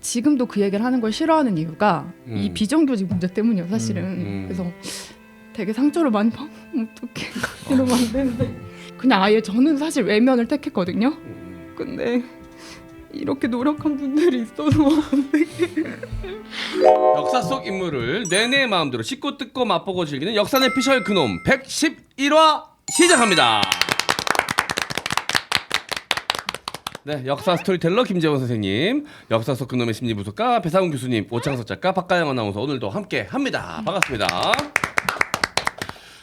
지금도 그 얘기를 하는 걸 싫어하는 이유가 이 비정규직 문제 때문이에요, 사실은. 그래서 되게 상처를 많이 받으면 어떡해. 이러면 안 되는데. 그냥 아예 저는 사실 외면을 택했거든요. 근데 이렇게 노력한 분들이 있어서 역사 속 인물을 내내 마음대로 씹고 뜯고 맛보고 즐기는 역사 내피셜 그놈 111화 시작합니다. 네, 역사 스토리텔러 김재원 선생님, 역사 속 그놈의 심리분석가 배상훈 교수님, 오창석 작가, 박가영 아나운서 오늘도 함께 합니다. 반갑습니다.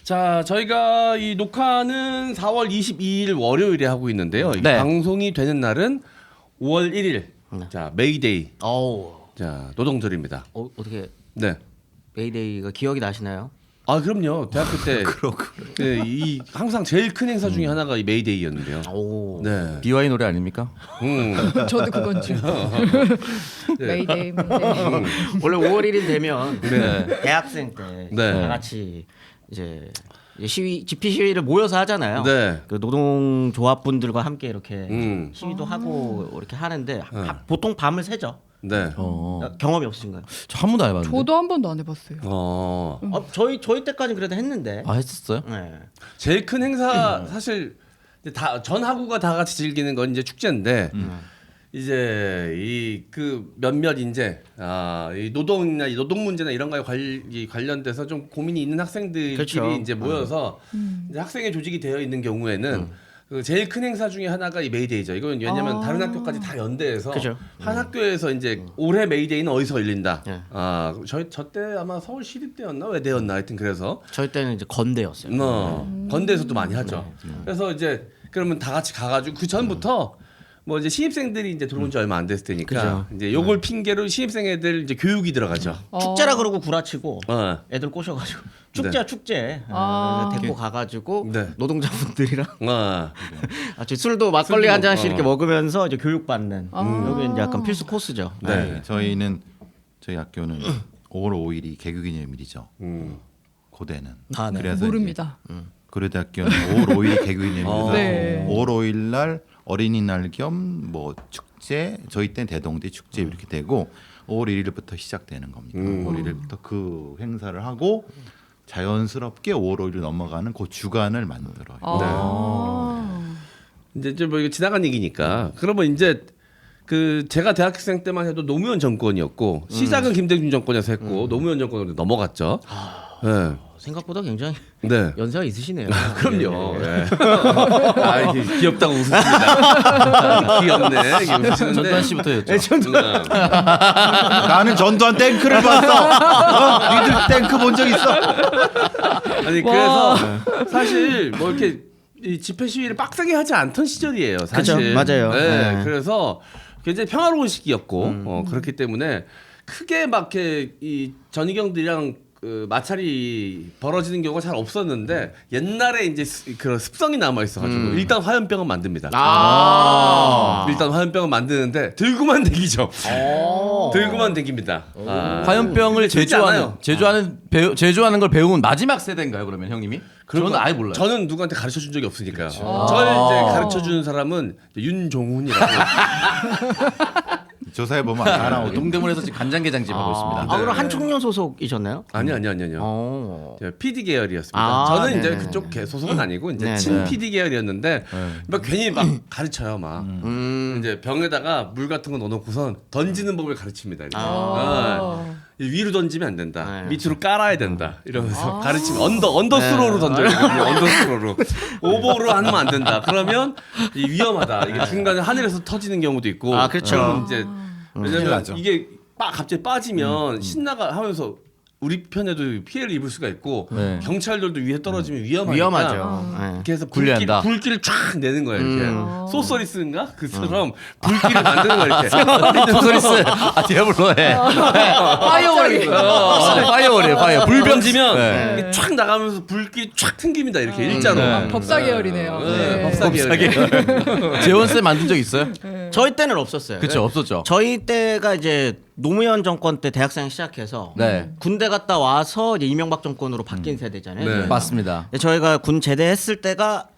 자, 저희가 이 녹화는 4월 22일 월요일에 하고 있는데요. 이 네. 방송이 되는 날은 5월 1일. 자, 메이데이. 어우. 자, 노동절입니다. 어떻게 네. 메이데이가 기억이 나시나요? 아, 그럼요. 대학교 때 네, 이 항상 제일 큰 행사 중에 하나가 이 메이데이였는데요. 오. 네. BY 노래 아닙니까? 저도 그건 줄. 메이데이, 메이데이. 원래 5월 1일 되면 네. 대학생 때 네. 다 같이 이제 시위 집회 시위를 모여서 하잖아요. 네. 그 노동조합분들과 함께 이렇게 시위도 아. 하고 이렇게 하는데 보통 밤을 새죠. 네. 경험이 없으신가요? 저 한 번도 안 해봤는데. 저도 한 번도 안 해봤어요. 저희 때까지는 그래도 했는데. 아 했었어요? 네. 제일 큰 행사 사실 다 전 학우가 다 같이 즐기는 건 이제 축제인데 이제 이 그 몇몇 이제 이 노동이나 이 노동 문제나 이런 거에 관련돼서 좀 고민이 있는 학생들끼리 그렇죠. 이제 모여서 이제 학생회 조직이 되어 있는 경우에는 그 제일 큰 행사 중에 하나가 이 메이데이죠. 이건 왜냐면 다른 학교까지 다 연대해서 그죠. 한 학교에서 이제 올해 메이데이는 어디서 열린다. 네. 저 때 아마 서울 시립대였나 외대였나 하여튼 그래서 저희 때는 이제 건대였어요. 건대에서도 많이 하죠. 그래서 이제 그러면 다 같이 가가지고 그 전부터 뭐 이제 신입생들이 이제 들어온 지 얼마 안 됐을 테니까 그죠. 이제 요걸 핑계로 신입생 애들 이제 교육이 들어가죠. 축제라 그러고 구라치고 어. 애들 꼬셔가지고 축제야 축제 데리고 가가지고 네. 노동자분들이랑 어. 술도 막걸리 술도 한 잔씩 먹- 이렇게 먹으면서 이제 교육받는 여기 이제 약간 필수 코스죠. 네. 저희는 저희 학교는 5월 5일이 개교기념일이죠. 고대는. 아, 네. 그래서 모릅니다. 고려대학교는 5월 5일이 개교기념일이라서 네. 5월 5일 날 어린이날 겸 뭐 축제, 저희 때는 대동대 축제 이렇게 되고 5월 1일부터 시작되는 겁니다. 5월 1일부터 그 행사를 하고 자연스럽게 5월 5일 넘어가는 그 주간을 만들어요. 이제 뭐 이거 지나간 얘기니까 그러면 이제 그 제가 대학생 때만 해도 노무현 정권이었고 시작은 김대중 정권에서 했고 노무현 정권으로 넘어갔죠. 네. 생각보다 굉장히 네. 연세가 있으시네요. 그럼요. 네. 아, 이게 귀엽다고 웃으십니다. 귀엽네. 이게 웃으시는데. 전두환 씨부터였죠. 나는 전두환 탱크를 봤어. 니들 탱크 본 적 있어? 아니 그래서 사실 뭐 이렇게 이 집회 시위를 빡세게 하지 않던 시절이에요. 사실. 그죠, 맞아요. 네. 네. 그래서 굉장히 평화로운 시기였고 그렇기 때문에 크게 막 이렇게 이 전희경들이랑 그 마찰이 벌어지는 경우가 잘 없었는데 옛날에 이제 그런 습성이 남아 있어가지고 일단 화염병은 만듭니다. 일단 화염병은 만드는데 들고만 다니죠. 들고만 다닙니다. 화염병을 들지 않아요. 제조하는 걸 배운 마지막 세대인가요? 그러면 형님이? 저는 아예 몰라요. 저는 누구한테 가르쳐 준 적이 없으니까요. 저를 이제 가르쳐 주는 사람은 윤종훈이라고. 조사해 보면 알아. 동대문에서 지금 간장게장집 하고 있습니다. 그럼 한총련 소속이셨나요? 아니요. PD 계열이었습니다. 아, 저는 이제 네네. 그쪽 소속은 아니고 이제 네네. 친 PD 계열이었는데 막 괜히 막 가르쳐요 막. 이제 병에다가 물 같은 거 넣어놓고선 던지는 법을 가르칩니다. 이렇게. 위로 던지면 안 된다. 네. 밑으로 깔아야 된다. 이러면서 가르치면 언더스로로 던져요. 언더스로로. 오버로 하면 안 된다. 그러면 위험하다. 이게 중간에 하늘에서 터지는 경우도 있고. 그렇죠. 그럼 이제 큰일 왜냐면 나죠. 이게 갑자기 빠지면 신나가 하면서 우리 편에도 피해를 입을 수가 있고 네. 경찰들도 위에 떨어지면 위험하니까. 위험하죠. 네. 그래서 분리한다. 불길을 쫙 내는 거예요. 이렇게 소서리스인가 그처럼 불길을 만드는 거야 이렇게. 소리스. 디아블로 해. 파이어월이에요. 파이어월이에요. 파이어. 불 불병 던지면 네. 이게 쫙 나가면서 불길이 쫙 튕깁니다. 이렇게 일자로. 네. 법사 계열이네요. 네. 법사 계열. 재원 쌤 만든 적 있어요? 저희 때는 없었어요. 그렇죠, 없었죠. 저희 때가 이제 노무현 정권 때 대학생 시작해서 네. 군대 갔다 와서 이제 이명박 정권으로 바뀐 세대잖아요. 네. 저희가. 맞습니다. 근데 저희가 군 제대했을 때가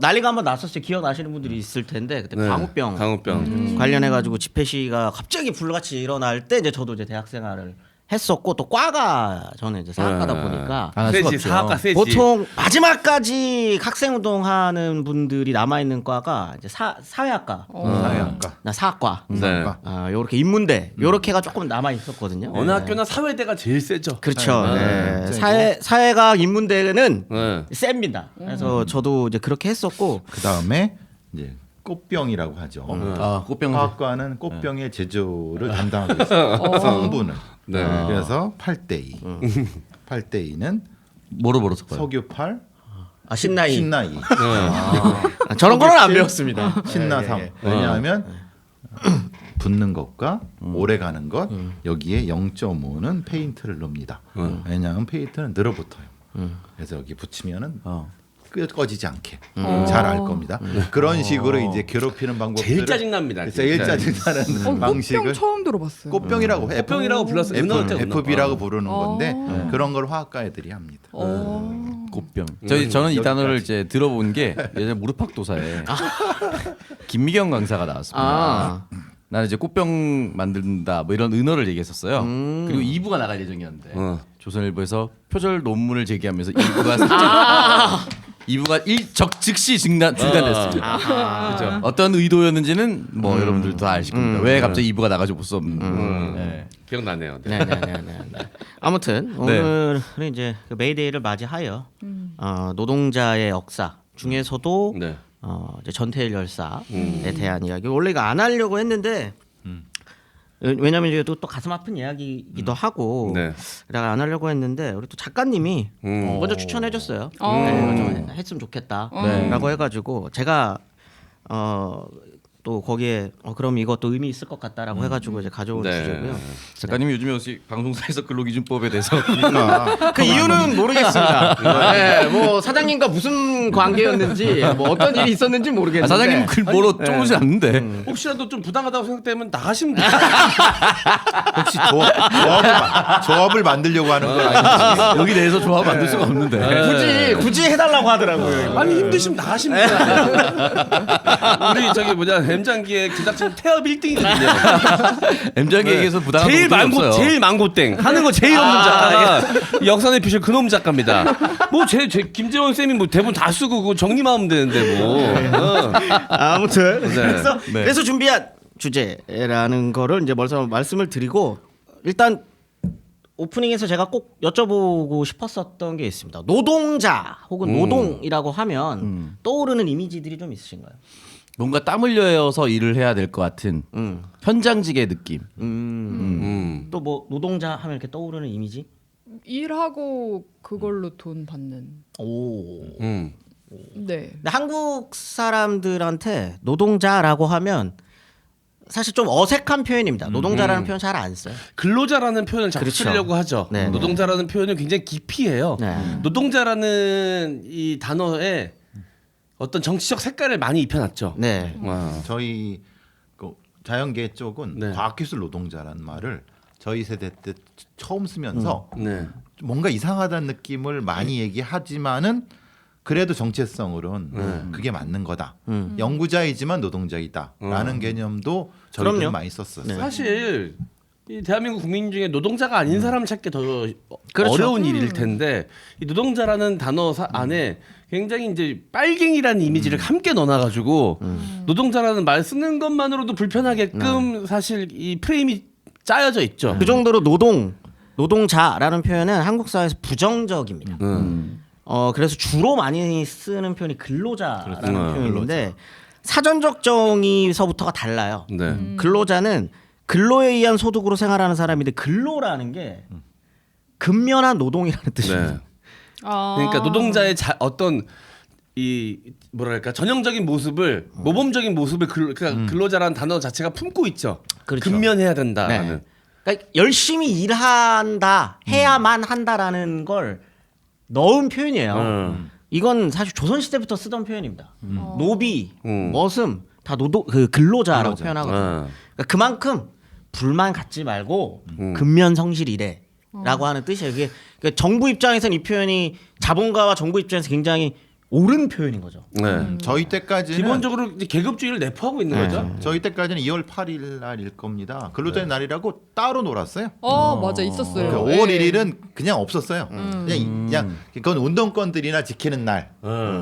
난리가 한번 났었어요. 기억나시는 분들이 있을 텐데 그때 네. 광우병 광우병. 관련해가지고 집회 시위가 갑자기 불같이 일어날 때 이제 저도 이제 대학 생활을 했었고 또 과가 저는 이제 사학과다 네. 보니까 안 할 수가 세지 없죠. 사학과 세지. 보통 마지막까지 학생 운동하는 분들이 남아 있는 과가 이제 사회학과, 사회학과. 나 사학과, 네. 요렇게 인문대 요렇게가 조금 남아 있었거든요. 어느 학교나 사회대가 제일 세죠. 그렇죠. 네. 네. 사회학 인문대는 네. 셉니다. 그래서 저도 이제 그렇게 했었고 그 다음에 이제 꽃병이라고 하죠. 꽃병. 화학과는 꽃병의 제조를 담당하고 있어요. 성분을. 네. 그래서 8대2. 8대2는 뭐로 섞어요? 석유8, 신나이 신나2. 저런 거는 안 배웠습니다. 신나3. 왜냐하면 붙는 것과 오래 가는 것 여기에 0.5는 페인트를 넣습니다. 왜냐하면 페인트는 늘어붙어요. 그래서 여기 붙이면은 꺼지지 않게 잘 알 겁니다. 그런 식으로 이제 괴롭히는 방법들을 제일 짜증납니다. 제일 진짜. 짜증나는 방식을 꽃병 처음 들어봤어요. 꽃병이라고 꽃병이라고 불렀어요. FB라고 부르는 어. 건데 그런 걸 화학과 애들이 합니다. 꽃병. 저는 이 여기까지. 단어를 이제 들어본 게 예전에 무릎팍도사에 김미경 강사가 나왔습니다. 나는 이제 꽃병 만든다 뭐 이런 은어를 얘기했었어요. 그리고 2부가 나갈 예정이었는데 조선일보에서 표절 논문을 제기하면서 2부가 살짝 2부가 즉시 중단됐습니다. 그렇죠. 어떤 의도였는지는 뭐 여러분들 다 아실 겁니다. 왜 갑자기 2부가 나가지고 볼 수 없는. 네. 기억나네요. 네. 네네네. 아무튼 오늘은 이제 그 메이데이를 맞이하여 노동자의 역사 중에서도 네. 이제 전태일 열사에 대한 이야기 원래 이거 안 하려고 했는데 왜냐면 이게 또 가슴 아픈 이야기이기도 하고 네. 내가 안 하려고 했는데 우리 또 작가님이 먼저 추천해줬어요. 네, 좀 했으면 좋겠다라고 해가지고 제가 또 거기에 그럼 이것도 의미 있을 것 같다라고 해가지고 이제 가져온 네. 주제고요. 작가님이 요즘에 혹시 방송사에서 근로기준법에 대해서 그 이유는 모르겠습니다. 네, 뭐 사장님과 무슨 관계였는지 뭐 어떤 일이 있었는지 모르겠는데 사장님 글 뭐로 쪼르지 않는데 혹시라도 좀 부당하다고 생각되면 나가시면 돼요. 혹시 조합을 만들려고 하는 건 아니지? 여기 내에서 조합 만들 수가 없는데 굳이 해달라고 하더라고요. 아니 힘드시면 나가시면 돼요. 우리 저기 뭐냐 M장기의 제작진 태업 1등이거든요. M장기에게서 부당한 제일 것들이 망고 없어요. 제일 망고땡 하는 거 제일 없는 작가가 역사의 피셜 그놈 작가입니다. 뭐 제 김재원 쌤이 뭐 대본 다 쓰고 그거 정리만 하면 되는데 뭐. 아무튼 네. 그래서 준비한 주제라는 거를 이제 먼저 말씀을 드리고 일단 오프닝에서 제가 꼭 여쭤보고 싶었었던 게 있습니다. 노동자 혹은 노동이라고 하면 떠오르는 이미지들이 좀 있으신가요? 뭔가 땀 흘려서 일을 해야 될 것 같은 현장직의 느낌. 또 뭐 노동자 하면 이렇게 떠오르는 이미지? 일하고 그걸로 돈 받는. 오. 네. 근데 한국 사람들한테 노동자라고 하면 사실 좀 어색한 표현입니다. 노동자라는 표현 잘 안 써요. 근로자라는 표현을 자꾸 그렇죠. 쓰려고 하죠. 네. 노동자라는 표현을 굉장히 깊이 해요. 네. 노동자라는 이 단어에 어떤 정치적 색깔을 많이 입혀놨죠. 네. 와. 저희 그 자연계 쪽은 네. 과학기술 노동자라는 말을 저희 세대 때 처음 쓰면서 네. 뭔가 이상하다는 느낌을 많이 얘기하지만은 그래도 정체성으로는 그게 맞는 거다. 연구자이지만 노동자이다라는 개념도 저희는 그럼요. 많이 썼었어요. 네. 사실 이 대한민국 국민 중에 노동자가 아닌 사람을 찾기 더 그렇죠. 어려운 일일 텐데 이 노동자라는 단어 안에 굉장히 이제 빨갱이라는 이미지를 함께 넣어놔가지고 노동자라는 말 쓰는 것만으로도 불편하게끔 사실 이 프레임이 짜여져 있죠. 그 정도로 노동자라는 표현은 한국 사회에서 부정적입니다. 그래서 주로 많이 쓰는 표현이 근로자라는 표현인데 사전적 정의서부터가 달라요. 네. 근로자는 근로에 의한 소득으로 생활하는 사람인데 근로라는 게 근면한 노동이라는 뜻입니다. 네. 그러니까 노동자의 어떤 이 뭐랄까 전형적인 모습을 모범적인 모습을 그러니까 근로자라는 단어 자체가 품고 있죠. 그렇죠. 근면해야 된다라는. 네. 그러니까 열심히 일한다, 해야만 한다라는 걸 넣은 표현이에요. 이건 사실 조선 시대부터 쓰던 표현입니다. 노비, 머슴 다 근로자라고 표현하거든요. 그러니까 그만큼 불만 갖지 말고 근면성실이래라고 하는 뜻이에요. 그게 그러니까 정부 입장에서는 이 표현이 자본가와 정부 입장에서 굉장히 옳은 표현인 거죠. 네. 저희 때까지는 기본적으로 이제 계급주의를 내포하고 있는 네. 거죠. 저희 때까지는 2월 8일 날일 겁니다. 근로자의 날이라고 따로 놀았어요. 맞아 있었어요. 그 예. 5월 1일은 그냥 없었어요. 그냥 그건 운동권들이나 지키는 날.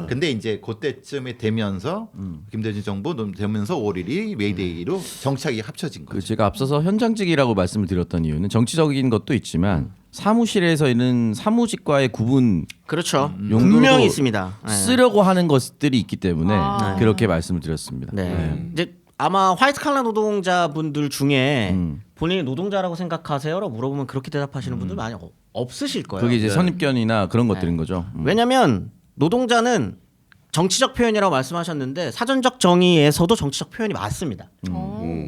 근데 이제 그때쯤에 되면서 김대중 정부 되면서 5월 1일이 메이데이로 정착이 합쳐진 그 거죠. 제가 앞서서 현장직이라고 말씀을 드렸던 이유는 정치적인 것도 있지만 사무실에서는 사무직과의 구분 그렇죠. 용도로 분명히 있습니다. 네. 쓰려고 하는 것들이 있기 때문에 아. 그렇게 말씀을 드렸습니다. 네. 이제 아마 화이트 칼라 노동자분들 중에 본인이 노동자라고 생각하세요라고 물어보면 그렇게 대답하시는 분들 많이 없으실 거예요. 그게 이제 선입견이나 그런 것들인 거죠. 왜냐하면 노동자는 정치적 표현이라고 말씀하셨는데 사전적 정의에서도 정치적 표현이 맞습니다.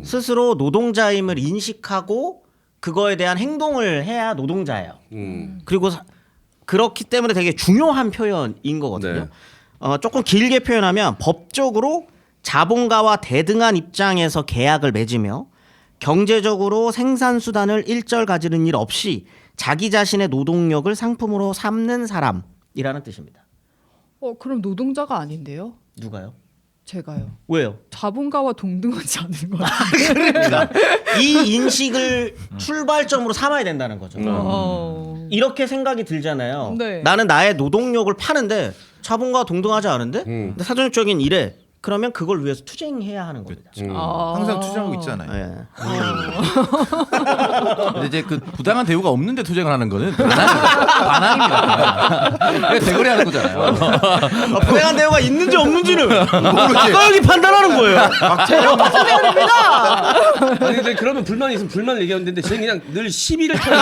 스스로 노동자임을 인식하고 그거에 대한 행동을 해야 노동자예요. 그리고 그렇기 때문에 되게 중요한 표현인 거거든요. 네. 조금 길게 표현하면 법적으로 자본가와 대등한 입장에서 계약을 맺으며 경제적으로 생산수단을 일절 가지는 일 없이 자기 자신의 노동력을 상품으로 삼는 사람이라는 뜻입니다. 그럼 노동자가 아닌데요? 누가요? 제가요. 왜요? 자본가와 동등하지 않은 것 같아요. 그러니까 이 인식을 출발점으로 삼아야 된다는 거죠. 이렇게 생각이 들잖아요. 네. 나는 나의 노동력을 파는데 자본가와 동등하지 않은데 근데 사전적인 일에 그러면 그걸 위해서 투쟁해야 하는 겁니다. 항상 투쟁하고 있잖아요. 네. 근데 이제 그 부당한 대우가 없는데 투쟁을 하는 거는 반항입니다. 그냥 대거래하는 거잖아요. 부당한 대우가 있는지 없는지는 각각이 판단하는 거예요. 아니 근데 그러면 불만이 있으면 불만을 얘기하면 되는데 쟤는 그냥 늘 시비를 터요.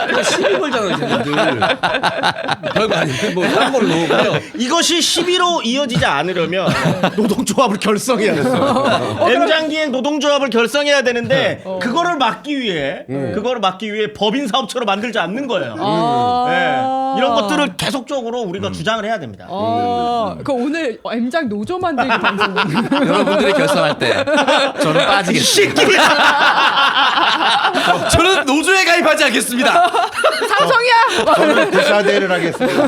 그냥 시비 걸잖아요, 쟤는 늘. 별거 아니고 뭐딴 걸로. 그냥 이것이 시비로 이어지지 않으려면 노동조합을 결성해야 돼요. M장기엔 노동조합을 결성해야 되는데 그거를 막기 위해 법인 사업처로 만들지 않는 거예요. 네. 이런 것들을 계속적으로 우리가 주장을 해야 됩니다. 그 오늘 M장 노조 만들기 방송. 여러분들이 결성할 때 저는 빠지겠습니다. 저는 노조에 가입하지 않겠습니다. 삼성이야. 저는 구사대를 하겠습니다.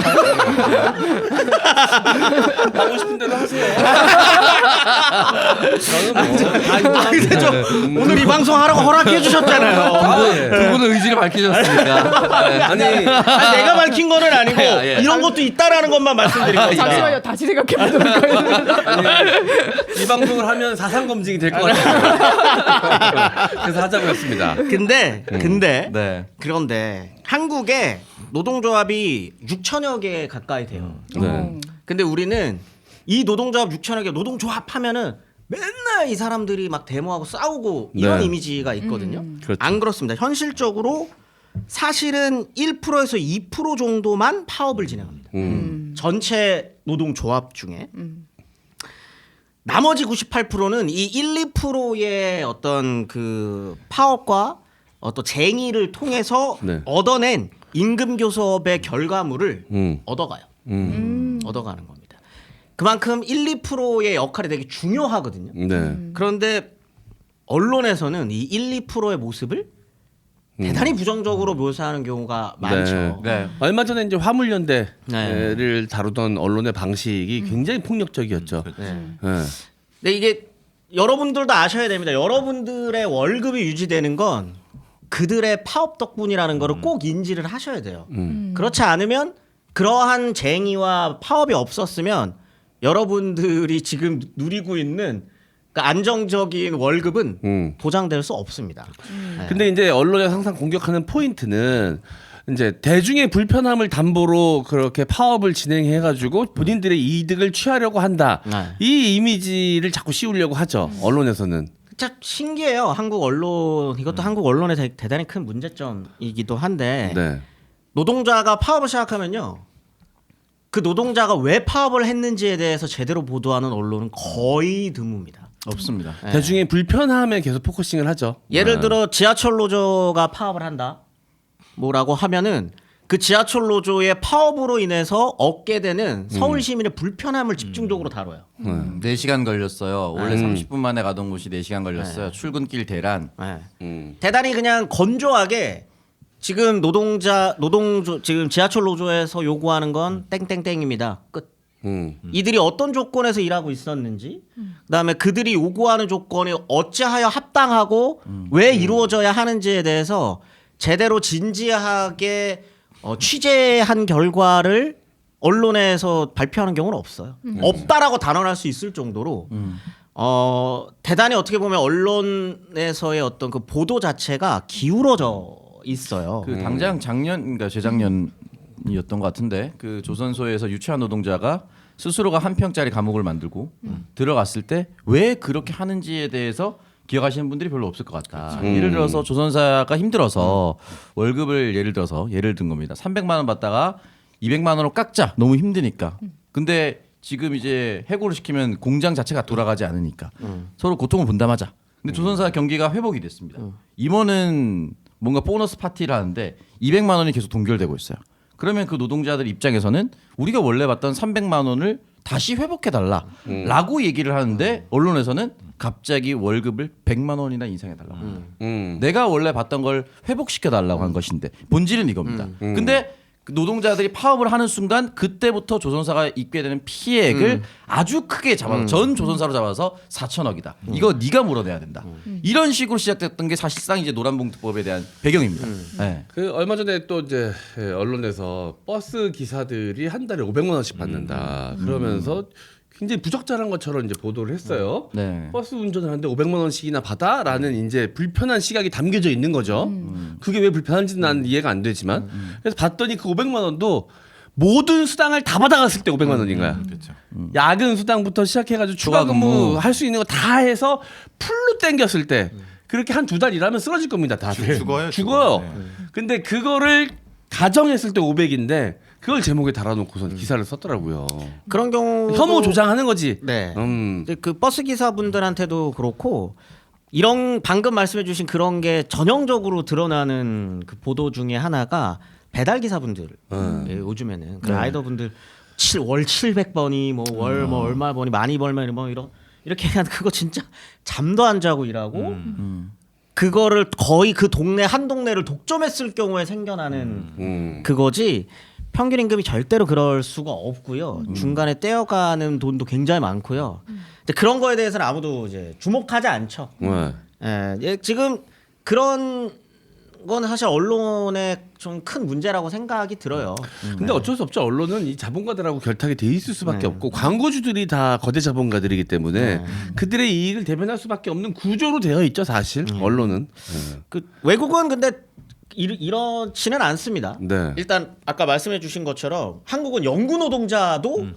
하고 싶은 대로 하세요. 저는 뭐다 근데 저 오늘 이 방송 하라고 허락해 주셨잖아요. 두 분은 의지를 밝히셨으니까. 아니 아니, 내가 밝힌 거는 아니고 예. 이런 것도 있다라는 것만 말씀드린 겁니다. 잠시만요. 다시 생각해 보도록 하겠습니다. 이 방송을 하면 사상 검증이 될 것 같아요. 그래서 하자고 했습니다. 근데 네. 그런데 한국에 노동조합이 6천여 개 가까이 돼요. 네. 근데 우리는 이 노동조합 6천여 개 노동조합 하면은 맨날 이 사람들이 막 데모하고 싸우고 이런 네. 이미지가 있거든요. 그렇죠. 안 그렇습니다. 현실적으로 사실은 1%에서 2% 정도만 파업을 진행합니다. 전체 노동조합 중에 나머지 98%는 이 1, 2%의 어떤 그 파업과 어떤 쟁의를 통해서 네. 얻어낸 임금 교섭의 결과물을 얻어가요. 얻어가는 겁니다. 그만큼 1, 2%의 역할이 되게 중요하거든요. 네. 그런데 언론에서는 이 1, 2%의 모습을 대단히 부정적으로 묘사하는 경우가 많죠. 네. 얼마 전에 이제 화물연대를 네. 다루던 언론의 방식이 굉장히 폭력적이었죠. 네. 네. 근데 이게 여러분들도 아셔야 됩니다. 여러분들의 월급이 유지되는 건 그들의 파업 덕분이라는 거를 꼭 인지를 하셔야 돼요. 그렇지 않으면 그러한 쟁의와 파업이 없었으면 여러분들이 지금 누리고 있는 그 안정적인 월급은 보장될 수 없습니다. 네. 근데 이제 언론에서 항상 공격하는 포인트는 이제 대중의 불편함을 담보로 그렇게 파업을 진행해가지고 본인들의 이득을 취하려고 한다. 네. 이 이미지를 자꾸 씌우려고 하죠. 언론에서는. 참 신기해요. 한국 언론 이것도 한국 언론의 대단히 큰 문제점이기도 한데 네. 노동자가 파업을 시작하면요. 그 노동자가 왜 파업을 했는지에 대해서 제대로 보도하는 언론은 거의 드뭅니다. 없습니다. 네. 대중의 불편함에 계속 포커싱을 하죠. 예를 들어 지하철 노조가 파업을 한다. 뭐라고 하면은 그 지하철 노조의 파업으로 인해서 얻게 되는 서울 시민의 불편함을 집중적으로 다뤄요. 4시간 걸렸어요. 원래 30분 만에 가던 곳이 4시간 걸렸어요. 출근길 대란. 네. 대단히 그냥 건조하게 지금 지금 지하철 노조에서 요구하는 건 땡땡땡입니다. 끝. 이들이 어떤 조건에서 일하고 있었는지, 그다음에 그들이 요구하는 조건이 어찌하여 합당하고 왜 이루어져야 하는지에 대해서 제대로 진지하게 취재한 결과를 언론에서 발표하는 경우는 없어요. 없다라고 단언할 수 있을 정도로 대단히 어떻게 보면 언론에서의 어떤 그 보도 자체가 기울어져 있어요. 그 당장 그러니까 재작년이었던 것 같은데 그 조선소에서 유치원 노동자가 스스로가 한 평짜리 감옥을 만들고 들어갔을 때 왜 그렇게 하는지에 대해서 기억하시는 분들이 별로 없을 것 같다. 예를 들어서 조선사가 힘들어서 월급을 예를 든 겁니다. 300만 원 받다가 200만 원으로 깎자. 너무 힘드니까. 근데 지금 이제 해고를 시키면 공장 자체가 돌아가지 않으니까 서로 고통을 분담하자. 근데 조선사 경기가 회복이 됐습니다. 임원은 뭔가 보너스 파티를 하는데 200만 원이 계속 동결되고 있어요. 그러면 그 노동자들 입장에서는 우리가 원래 받던 300만 원을 다시 회복해달라라고 얘기를 하는데 언론에서는 갑자기 월급을 100만 원이나 인상해달라고 합니다. 내가 원래 받던 걸 회복시켜달라고 한 것인데 본질은 이겁니다. 근데 그 노동자들이 파업을 하는 순간 그때부터 조선사가 입게 되는 피해액을 아주 크게 잡아서 전 조선사로 잡아서 4천억이다. 이거 네가 물어내야 된다. 이런 식으로 시작됐던 게 사실상 이제 노란봉투법에 대한 배경입니다. 네. 그 얼마 전에 또 이제 언론에서 버스 기사들이 한 달에 500만 원씩 받는다. 그러면서 굉장히 부적절한 것처럼 이제 보도를 했어요. 네. 버스 운전을 하는데 500만 원씩이나 받아라는 이제 불편한 시각이 담겨져 있는 거죠. 그게 왜 불편한지는 난 이해가 안 되지만 그래서 봤더니 그 500만 원도 모든 수당을 다 받아갔을 때 500만 원인 거야. 그렇죠. 야근 수당부터 시작해가지고 추가 근무 할 수 있는 거 다 해서 풀로 땡겼을 때 그렇게 한 2달 일하면 쓰러질 겁니다. 다들 죽어요. 네. 근데 그거를 가정했을 때 500인데 그걸 제목에 달아놓고서 기사를 썼더라고요. 그런 경우 혐오 조장하는 거지. 네. 이제 그 버스 기사분들한테도 그렇고 이런 방금 말씀해주신 그런 게 전형적으로 드러나는 그 보도 중에 하나가 배달 기사분들 요즘에는 그 라이더분들 월 700번이 뭐 월 뭐 얼마 번이 많이 벌면 뭐 이렇게 그냥 그거 진짜 잠도 안 자고 일하고 그거를 거의 그 동네 한 동네를 독점했을 경우에 생겨나는 그거지. 평균 임금이 절대로 그럴 수가 없고요. 중간에 떼어가는 돈도 굉장히 많고요. 근데 그런 거에 대해서는 아무도 이제 주목하지 않죠. 예, 지금 그런 건 사실 언론의 좀 큰 문제라고 생각이 들어요. 근데 어쩔 수 없죠. 언론은 이 자본가들하고 결탁이 돼 있을 수밖에 없고 광고주들이 다 거대 자본가들이기 때문에 그들의 이익을 대변할 수밖에 없는 구조로 되어 있죠. 사실 언론은. 그 외국은 근데 이렇지는 않습니다. 네. 일단 아까 말씀해주신 것처럼 한국은 연구 노동자도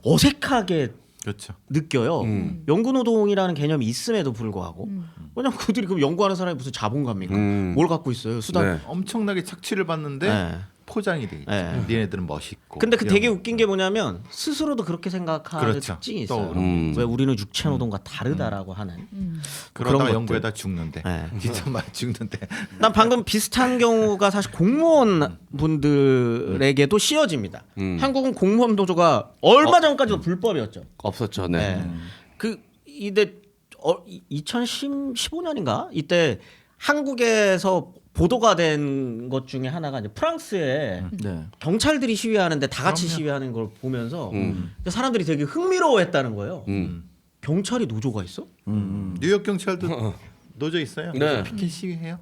어색하게 그렇죠. 느껴요. 연구 노동이라는 개념이 있음에도 불구하고 왜냐면 그들이 그럼 연구하는 사람이 무슨 자본가입니까? 뭘 갖고 있어요? 수단. 네. 엄청나게 착취를 받는데 네. 포장이 돼 있죠. 네. 니네들은 멋있고. 근데 그 되게 웃긴 게 뭐냐면 스스로도 그렇게 생각하는 그렇죠. 특징이 또 있어요. 왜 우리는 육체 노동과 다르다라고 하는. 그러다가 그런 연구에다 죽는데. 네. 진짜 많이 죽는데. 난 방금 비슷한 경우가 사실 공무원 분들에게도 씌워집니다. 한국은 공무원 노조가 얼마 전까지도 불법이었죠. 없었죠. 네. 네. 그 이때 2015년인가 이때 한국에서 보도가 된 것 중에 하나가 이제 프랑스에 네. 경찰들이 시위하는데 다 같이 시위하는 걸 보면서 사람들이 되게 흥미로워했다는 거예요. 경찰이 노조가 있어? 뉴욕 경찰도 노조 있어요. 네. 그래서 피켓 시위해요.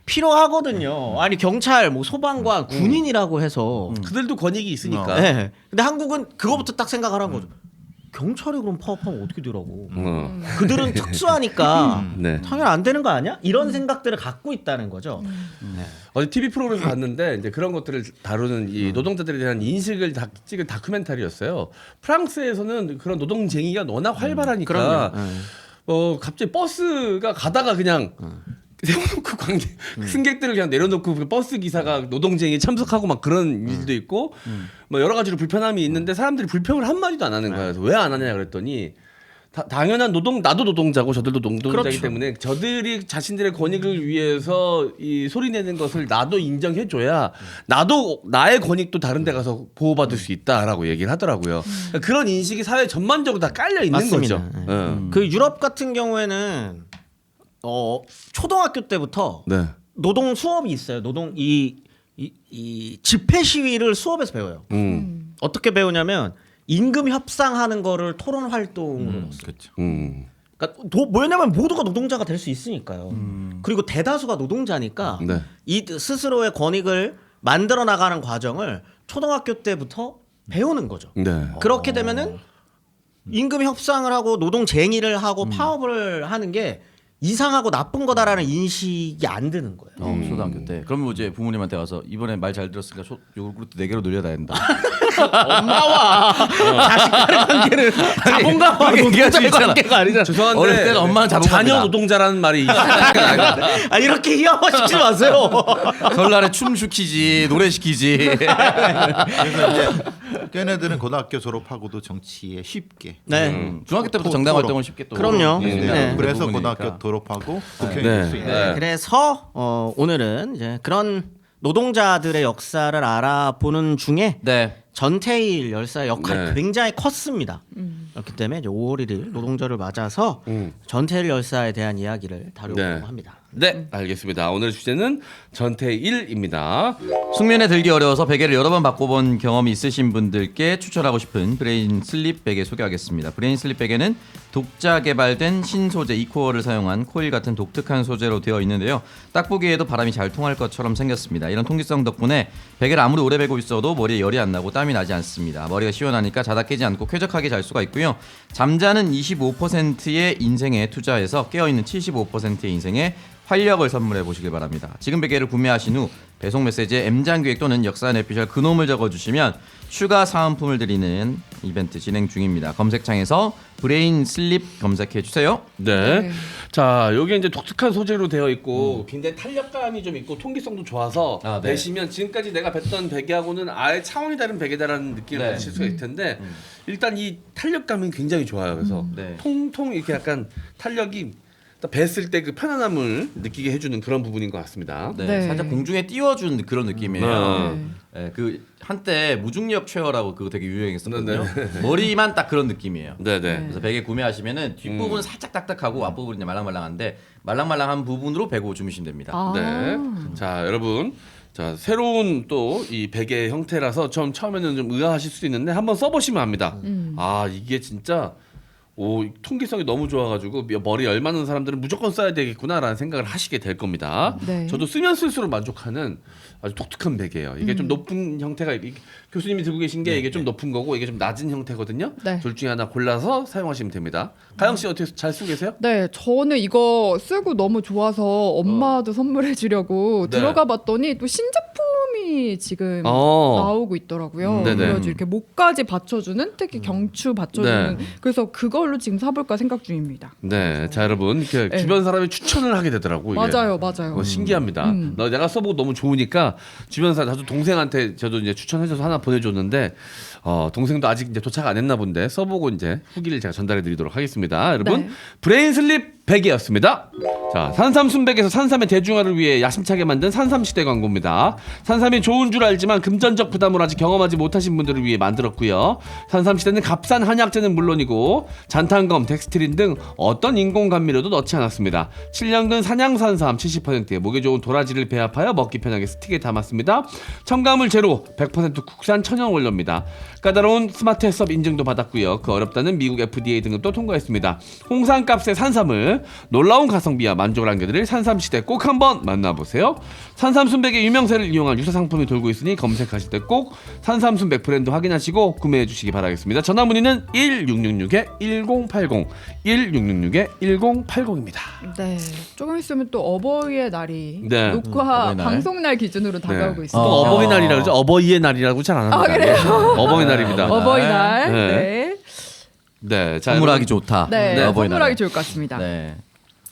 필요하거든요. 아니 경찰, 뭐 소방관, 군인이라고 해서. 그들도 권익이 있으니까. 네. 근데 한국은 그거부터 딱 생각하라는 거죠. 경찰이 그럼 파업하면 어떻게 되라고? 그들은 특수하니까 네. 당연히 안 되는 거 아니야? 이런 생각들을 갖고 있다는 거죠. 어제 TV 프로그램에서 봤는데 이제 그런 것들을 다루는 이 노동자들에 대한 인식을 찍은 다큐멘터리였어요. 프랑스에서는 그런 노동쟁의가 워낙 활발하니까 갑자기 버스가 가다가 그냥 세워놓고 승객들을 그냥 내려놓고 그 버스 기사가 노동쟁이에 참석하고 막 그런 일도 있고 뭐 여러 가지로 불편함이 있는데 사람들이 불평을 한 마디도 안 하는 거예요. 그래서 왜 안 하냐 그랬더니 당연한 나도 노동자고 저들도 노동자이기 그렇죠. 때문에 저들이 자신들의 권익을 위해서 이 소리 내는 것을 나도 인정해줘야 나도 나의 권익도 다른 데 가서 보호받을 수 있다라고 얘기를 하더라고요. 그런 인식이 사회 전반적으로 다 깔려 있는 맞습니다. 거죠. 네. 그 유럽 같은 경우에는 초등학교 때부터 네. 노동 수업이 있어요. 노동 이 집회 시위를 수업에서 배워요. 어떻게 배우냐면 임금 협상하는 거를 토론 활동으로 넣었어요. 그렇죠. 그러니까 뭐냐면 모두가 노동자가 될 수 있으니까요. 그리고 대다수가 노동자니까 네. 이 스스로의 권익을 만들어 나가는 과정을 초등학교 때부터 배우는 거죠. 네. 그렇게 되면은 임금 협상을 하고 노동 쟁의를 하고 파업을 하는 게 이상하고 나쁜 거다라는 인식이 안 드는 거예요. 초등학교 때. 그러면 뭐 이제 부모님한테 가서 이번에 말 잘 들었으니까 요구르트 4개로 늘려야 된다. 엄마와 자식 간의 관계는 자본가와 노동자의 관계가 아니잖아. 죄송한데 어렸을 때는 엄마는 자본가입니다. 자녀 노동자라는 말이 아 이렇게 희화화시키지 마세요. 설날에 춤 시키지, 노래 시키지. 그래서 이제 걔네들은 고등학교 졸업하고도 정치에 쉽게. 네. 중학교 때부터 정당 활동을 쉽게 또. 그럼요. 예, 네. 그래서 부분이니까. 고등학교 졸업하고 국회의원 네. 될수 있는. 네. 그래서 오늘은 이제 그런 노동자들의 역사를 알아보는 중에 네. 전태일 열사의 역할이 네. 굉장히 컸습니다. 그렇기 때문에 이제 5월 1일 노동절을 맞아서 전태일 열사에 대한 이야기를 다루려고 네. 합니다. 네, 알겠습니다. 오늘 주제는 전태일입니다. 숙면에 들기 어려워서 베개를 여러 번 바꿔본 경험이 있으신 분들께 추천하고 싶은 브레인 슬립 베개 소개하겠습니다. 브레인 슬립 베개는 독자 개발된 신소재 이코어를 사용한 코일 같은 독특한 소재로 되어 있는데요. 딱 보기에도 바람이 잘 통할 것처럼 생겼습니다. 이런 통기성 덕분에 베개를 아무리 오래 베고 있어도 머리에 열이 안 나고 땀이 나지 않습니다. 머리가 시원하니까 자다 깨지 않고 쾌적하게 잘 수가 있고요. 잠자는 25%의 인생에 투자해서 깨어있는 75%의 인생에 활력을 선물해 보시길 바랍니다. 지금 베개를 구매하신 후 배송 메시지에 M장기획 또는 역사 내피셜 그놈을 적어주시면 추가 사은품을 드리는 이벤트 진행 중입니다. 검색창에서 브레인 슬립 검색해 주세요. 네. 네. 자, 여기 이제 독특한 소재로 되어 있고 굉장히 탄력감이 좀 있고 통기성도 좋아서 아, 네. 베시면 지금까지 내가 뵀던 베개하고는 아예 차원이 다른 베개다라는 느낌을 네. 받으실 수가 있을 텐데 일단 이 탄력감이 굉장히 좋아요. 그래서 네. 통통 이렇게 약간 탄력이 딱 뱄을 때 그 편안함을 느끼게 해주는 그런 부분인 것 같습니다. 네, 네. 살짝 공중에 띄워준 그런 느낌이에요. 네, 그 한때 무중력 체어라고 그거 되게 유행했었거든요. 머리만 딱 그런 느낌이에요. 네네. 그래서 베개 구매하시면은 뒷부분 은 살짝 딱딱하고 앞부분이 이제 말랑말랑한데 말랑말랑한 부분으로 베고 주무시면 됩니다. 아. 네. 자, 여러분. 자, 새로운 또 이 베개 형태라서 처음에는 좀 의아하실 수도 있는데 한번 써보시면 압니다. 아, 이게 진짜 통기성이 너무 좋아가지고 머리 열 많은 사람들은 무조건 써야 되겠구나라는 생각을 하시게 될 겁니다. 네. 저도 쓰면 쓸수록 만족하는 아주 독특한 베개예요. 이게 좀 높은 형태가 교수님이 들고 계신 게 이게 좀 높은 거고 이게 좀 낮은 형태거든요. 네. 둘 중에 하나 골라서 사용하시면 됩니다. 가영 씨 어떻게 잘 쓰고 계세요? 네, 저는 이거 쓰고 너무 좋아서 엄마도 선물해 주려고 네. 들어가 봤더니 또 신제품이 지금 어. 나오고 있더라고요. 네네. 그래가지고 이렇게 목까지 받쳐주는, 특히 경추 받쳐주는. 네. 그래서 그걸로 지금 사볼까 생각 중입니다. 네, 자 여러분 이렇게 네. 주변 사람이 추천을 하게 되더라고. 이게. 맞아요, 맞아요. 신기합니다. 내가 써보고 너무 좋으니까 주변 사람, 나도 동생한테 저도 이제 추천해줘서 하나 보내줬는데 동생도 아직 이제 도착 안 했나 본데 써보고 이제 후기를 제가 전달해드리도록 하겠습니다. 여러분 네. 브레인 슬립 베개였습니다. 자, 산삼 순백에서 산삼의 대중화를 위해 야심차게 만든 산삼 시대 광고입니다. 산삼이 좋은 줄 알지만 금전적 부담을 아직 경험하지 못하신 분들을 위해 만들었고요. 산삼 시대는 값싼 한약재는 물론이고 잔탄검, 덱스트린 등 어떤 인공 감미료도 넣지 않았습니다. 7년근 산양산삼 70%에 목에 좋은 도라지를 배합하여 먹기 편하게 스틱에 담았습니다. 첨가물 제로, 100% 국산 천연 원료입니다. 까다로운 스마트 햇섭 인증도 받았고요. 그 어렵다는 미국 FDA 등급도 통과했습니다. 홍삼값의 산삼을 놀라운 가성비와 만족을 안겨드릴 산삼시대 꼭 한번 만나보세요. 산삼순백의 유명세를 이용한 유사 상품이 돌고 있으니 검색하실 때 꼭 산삼순백 브랜드 확인하시고 구매해 주시기 바라겠습니다. 전화 문의는 1666-1080 1666-1080입니다. 네, 조금 있으면 또 어버이의 날이 네. 녹화 어버이날. 방송날 기준으로 다가오고 또 있습니다. 어버이날이라 그러죠? 어버이의 날이라고 잘 안 합니다. 그래요? 어버이날입니다. 어버이날. 네. 네. 네, 자, 선물하기 여러분. 좋다. 네, 어버이날에. 선물하기 좋을 것 같습니다. 네.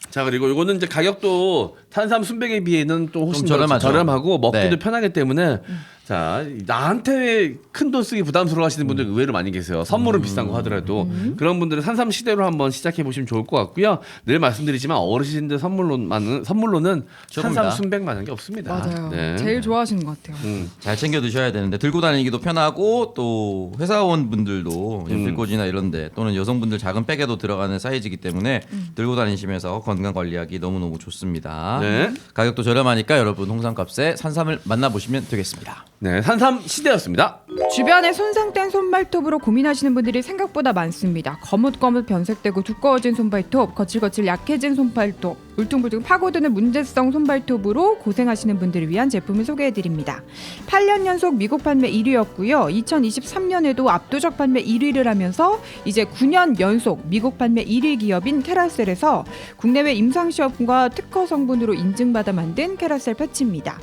자, 그리고 이거는 이제 가격도 탄삼 순백에 비해는 또 훨씬 좀 더 저렴하죠. 저렴하고 먹기도 네. 편하기 때문에 자, 나한테 큰 돈 쓰기 부담스러워하시는 분들 의외로 많이 계세요. 선물은 비싼 거 하더라도 그런 분들은 산삼 시대로 한번 시작해 보시면 좋을 것 같고요. 늘 말씀드리지만 어르신들 선물로는 산삼 순백만한 게 없습니다. 맞아요. 네. 제일 좋아하시는 것 같아요. 잘 챙겨 드셔야 되는데 들고 다니기도 편하고 또 회사원 분들도 연필꽂이나 이런데 또는 여성분들 작은 백에도 들어가는 사이즈이기 때문에 들고 다니시면서 건강 관리하기 너무너무 좋습니다. 네. 가격도 저렴하니까 여러분 홍삼값에 산삼을 만나보시면 되겠습니다. 네, 산삼 시대였습니다. 주변에 손상된 손발톱으로 고민하시는 분들이 생각보다 많습니다. 거뭇거뭇 변색되고 두꺼워진 손발톱, 거칠거칠 약해진 손발톱, 울퉁불퉁 파고드는 문제성 손발톱으로 고생하시는 분들을 위한 제품을 소개해드립니다. 8년 연속 미국 판매 1위였고요. 2023년에도 압도적 판매 1위를 하면서 이제 9년 연속 미국 판매 1위 기업인 캐라셀에서 국내외 임상시험과 특허 성분으로 인증받아 만든 캐라셀 패치입니다.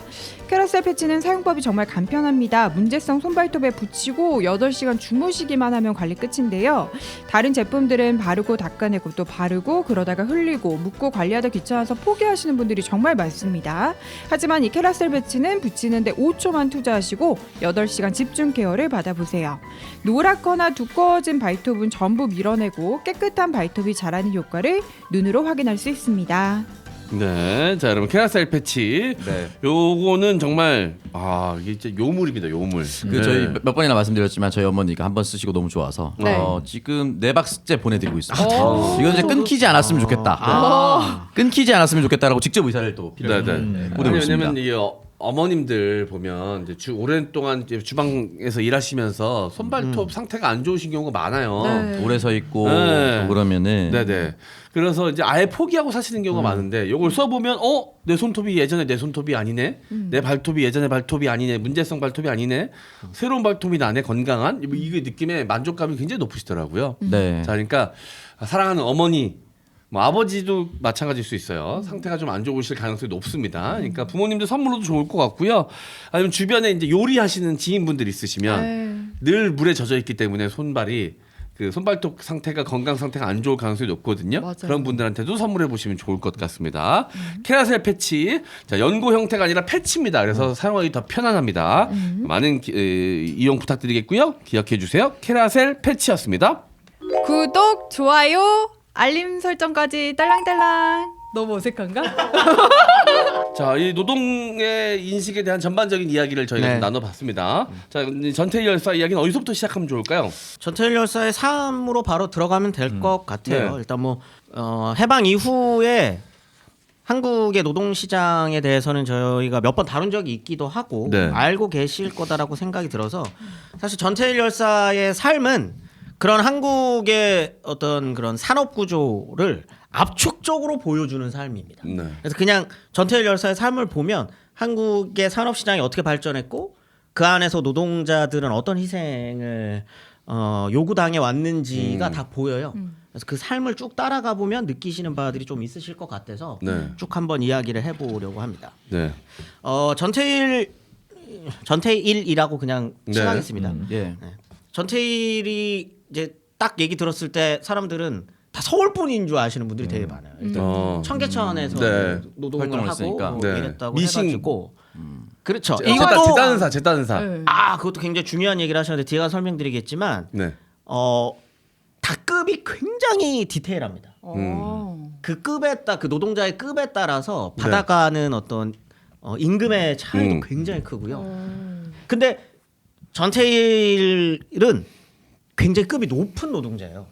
캐라셀 패치는 사용법이 정말 간편합니다. 문제성 손발톱에 붙이고 8시간 주무시기만 하면 관리 끝인데요. 다른 제품들은 바르고 닦아내고 또 바르고 그러다가 흘리고 묻고 관리하다 귀찮아서 포기하시는 분들이 정말 많습니다. 하지만 이 캐라셀 패치는 붙이는데 5초만 투자하시고 8시간 집중 케어를 받아보세요. 노랗거나 두꺼워진 발톱은 전부 밀어내고 깨끗한 발톱이 자라는 효과를 눈으로 확인할 수 있습니다. 네, 자 여러분 캐라셀 패치. 네. 요거는 정말 이게 진짜 요물입니다, 요물. 저희 몇 번이나 말씀드렸지만 저희 어머니가 한 번 쓰시고 너무 좋아서 네. 지금 4박스째 보내드리고 있습니다. 이건 이제 끊기지 않았으면 좋겠다. 끊기지 않았으면 좋겠다라고 직접 의사를 또 네, 네. 보내고 있습니다. 왜냐면 이게 어머님들 보면 이제 오랜 동안 이제 주방에서 일하시면서 손발톱 상태가 안 좋으신 경우가 많아요. 네. 오래 서 있고 네. 또 그러면은 네네. 그래서 이제 아예 포기하고 사시는 경우가 많은데 요걸 써보면 내 손톱이 예전에 내 손톱이 아니네, 내 발톱이 예전에 발톱이 아니네, 문제성 발톱이 아니네, 새로운 발톱이 나네, 건강한 이게 느낌에 만족감이 굉장히 높으시더라고요. 네. 자, 그러니까 사랑하는 어머니, 뭐 아버지도 마찬가지일 수 있어요. 상태가 좀 안 좋으실 가능성이 높습니다. 그러니까 부모님들 선물로도 좋을 것 같고요. 아니면 주변에 이제 요리하시는 지인분들 있으시면 네. 늘 물에 젖어 있기 때문에 손발이 그 손발톱 상태가 건강 상태가 안 좋을 가능성이 높거든요. 맞아요. 그런 분들한테도 선물해 보시면 좋을 것 같습니다. 캐라셀 패치, 자 연고 형태가 아니라 패치입니다. 그래서 사용하기 더 편안합니다. 많은 이용 부탁드리겠고요. 기억해 주세요. 캐라셀 패치였습니다. 구독, 좋아요, 알림 설정까지 딸랑딸랑. 너무 어색한가? 자, 이 노동의 인식에 대한 전반적인 이야기를 저희가 네. 좀 나눠봤습니다. 자, 전태일 열사 이야기는 어디서부터 시작하면 좋을까요? 전태일 열사의 삶으로 바로 들어가면 될 것 같아요. 네. 일단 뭐 해방 이후에 한국의 노동시장에 대해서는 저희가 몇 번 다룬 적이 있기도 하고 네. 알고 계실 거다라고 생각이 들어서 사실 전태일 열사의 삶은 그런 한국의 어떤 그런 산업 구조를 압축적으로 보여주는 삶입니다. 네. 그래서 그냥 전태일 열사의 삶을 보면 한국의 산업 시장이 어떻게 발전했고 그 안에서 노동자들은 어떤 희생을 요구당해 왔는지가 다 보여요. 그래서 그 삶을 쭉 따라가 보면 느끼시는 바들이 좀 있으실 것 같아서 네. 쭉 한번 이야기를 해보려고 합니다. 네. 전태일이라고 그냥 네. 칭하겠습니다. 예. 전태일이 이제 딱 얘기 들었을 때 사람들은 다 서울 분인 줄 아시는 분들이 되게 많아요. 일단 청계천에서 네. 노동을 활동을 하고 했으니까. 뭐 네. 이랬다고 미싱. 해가지고 그렇죠. 재단사. 네. 그것도 굉장히 중요한 얘기를 하셨는데 뒤에 가서 설명드리겠지만 네. 다 급이 굉장히 디테일합니다. 그 급에 따 그 노동자의 급에 따라서 네. 받아가는 어떤 임금의 차이도 굉장히 크고요. 근데 전태일은 굉장히 급이 높은 노동자예요.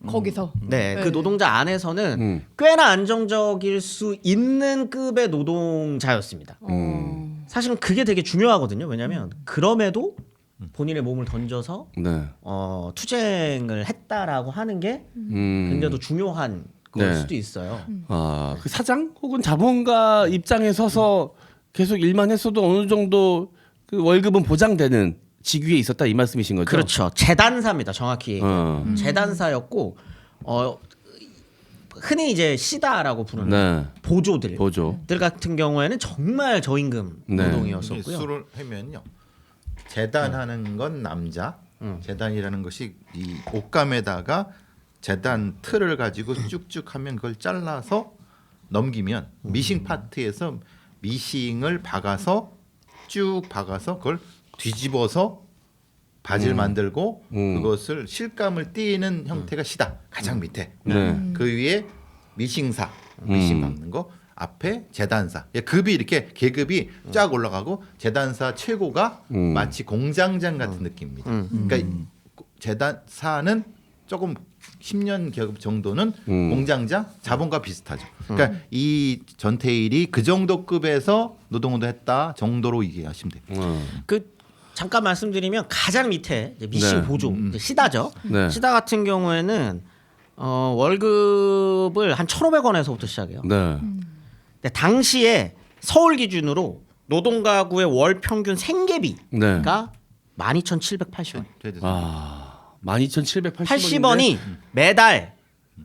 거기서. 네, 네. 그 노동자 안에서는 꽤나 안정적일 수 있는 급의 노동자였습니다. 사실은 그게 되게 중요하거든요. 왜냐하면 그럼에도 본인의 몸을 던져서 네. 투쟁을 했다라고 하는 게 굉장히 더 중요한 걸 네. 수도 있어요. 그 사장 혹은 자본가 입장에 서서 계속 일만 했어도 어느 정도 그 월급은 보장되는 직위에 있었다 이 말씀이신 거죠? 그렇죠. 재단사입니다. 정확히 얘기하면. 재단사였고 흔히 이제 시다라고 부르는 네. 보조들 보조. 같은 경우에는 정말 저임금 네. 노동이었었고요. 수를 하면요. 재단하는 건 남자, 재단이라는 것이 이 옷감에다가 재단 틀을 가지고 쭉쭉 하면 그걸 잘라서 넘기면 미싱 파트에서 미싱을 박아서 쭉 박아서 그걸 뒤집어서 바지를 만들고 그것을 실감을 띠는 형태가 시다. 가장 밑에. 네. 그 위에 미싱사, 미싱 박는 거. 앞에 재단사. 급이 이렇게 계급이 쫙 올라가고 재단사 최고가 마치 공장장 같은 느낌입니다. 그러니까 재단사는 조금 10년 계급 정도는 공장장 자본과 비슷하죠. 그러니까 이 전태일이 그 정도 급에서 노동운동 했다 정도로 이해하시면 돼요. 그 잠깐 말씀드리면 가장 밑에 이제 미싱 네. 보조 이제 시다죠. 네. 시다 같은 경우에는 월급을 한 1,500원에서부터 시작해요. 네. 근데 당시에 서울 기준으로 노동가구의 월 평균 생계비가 네. 12,780원. 아, 12,780원인데. 80원이 매달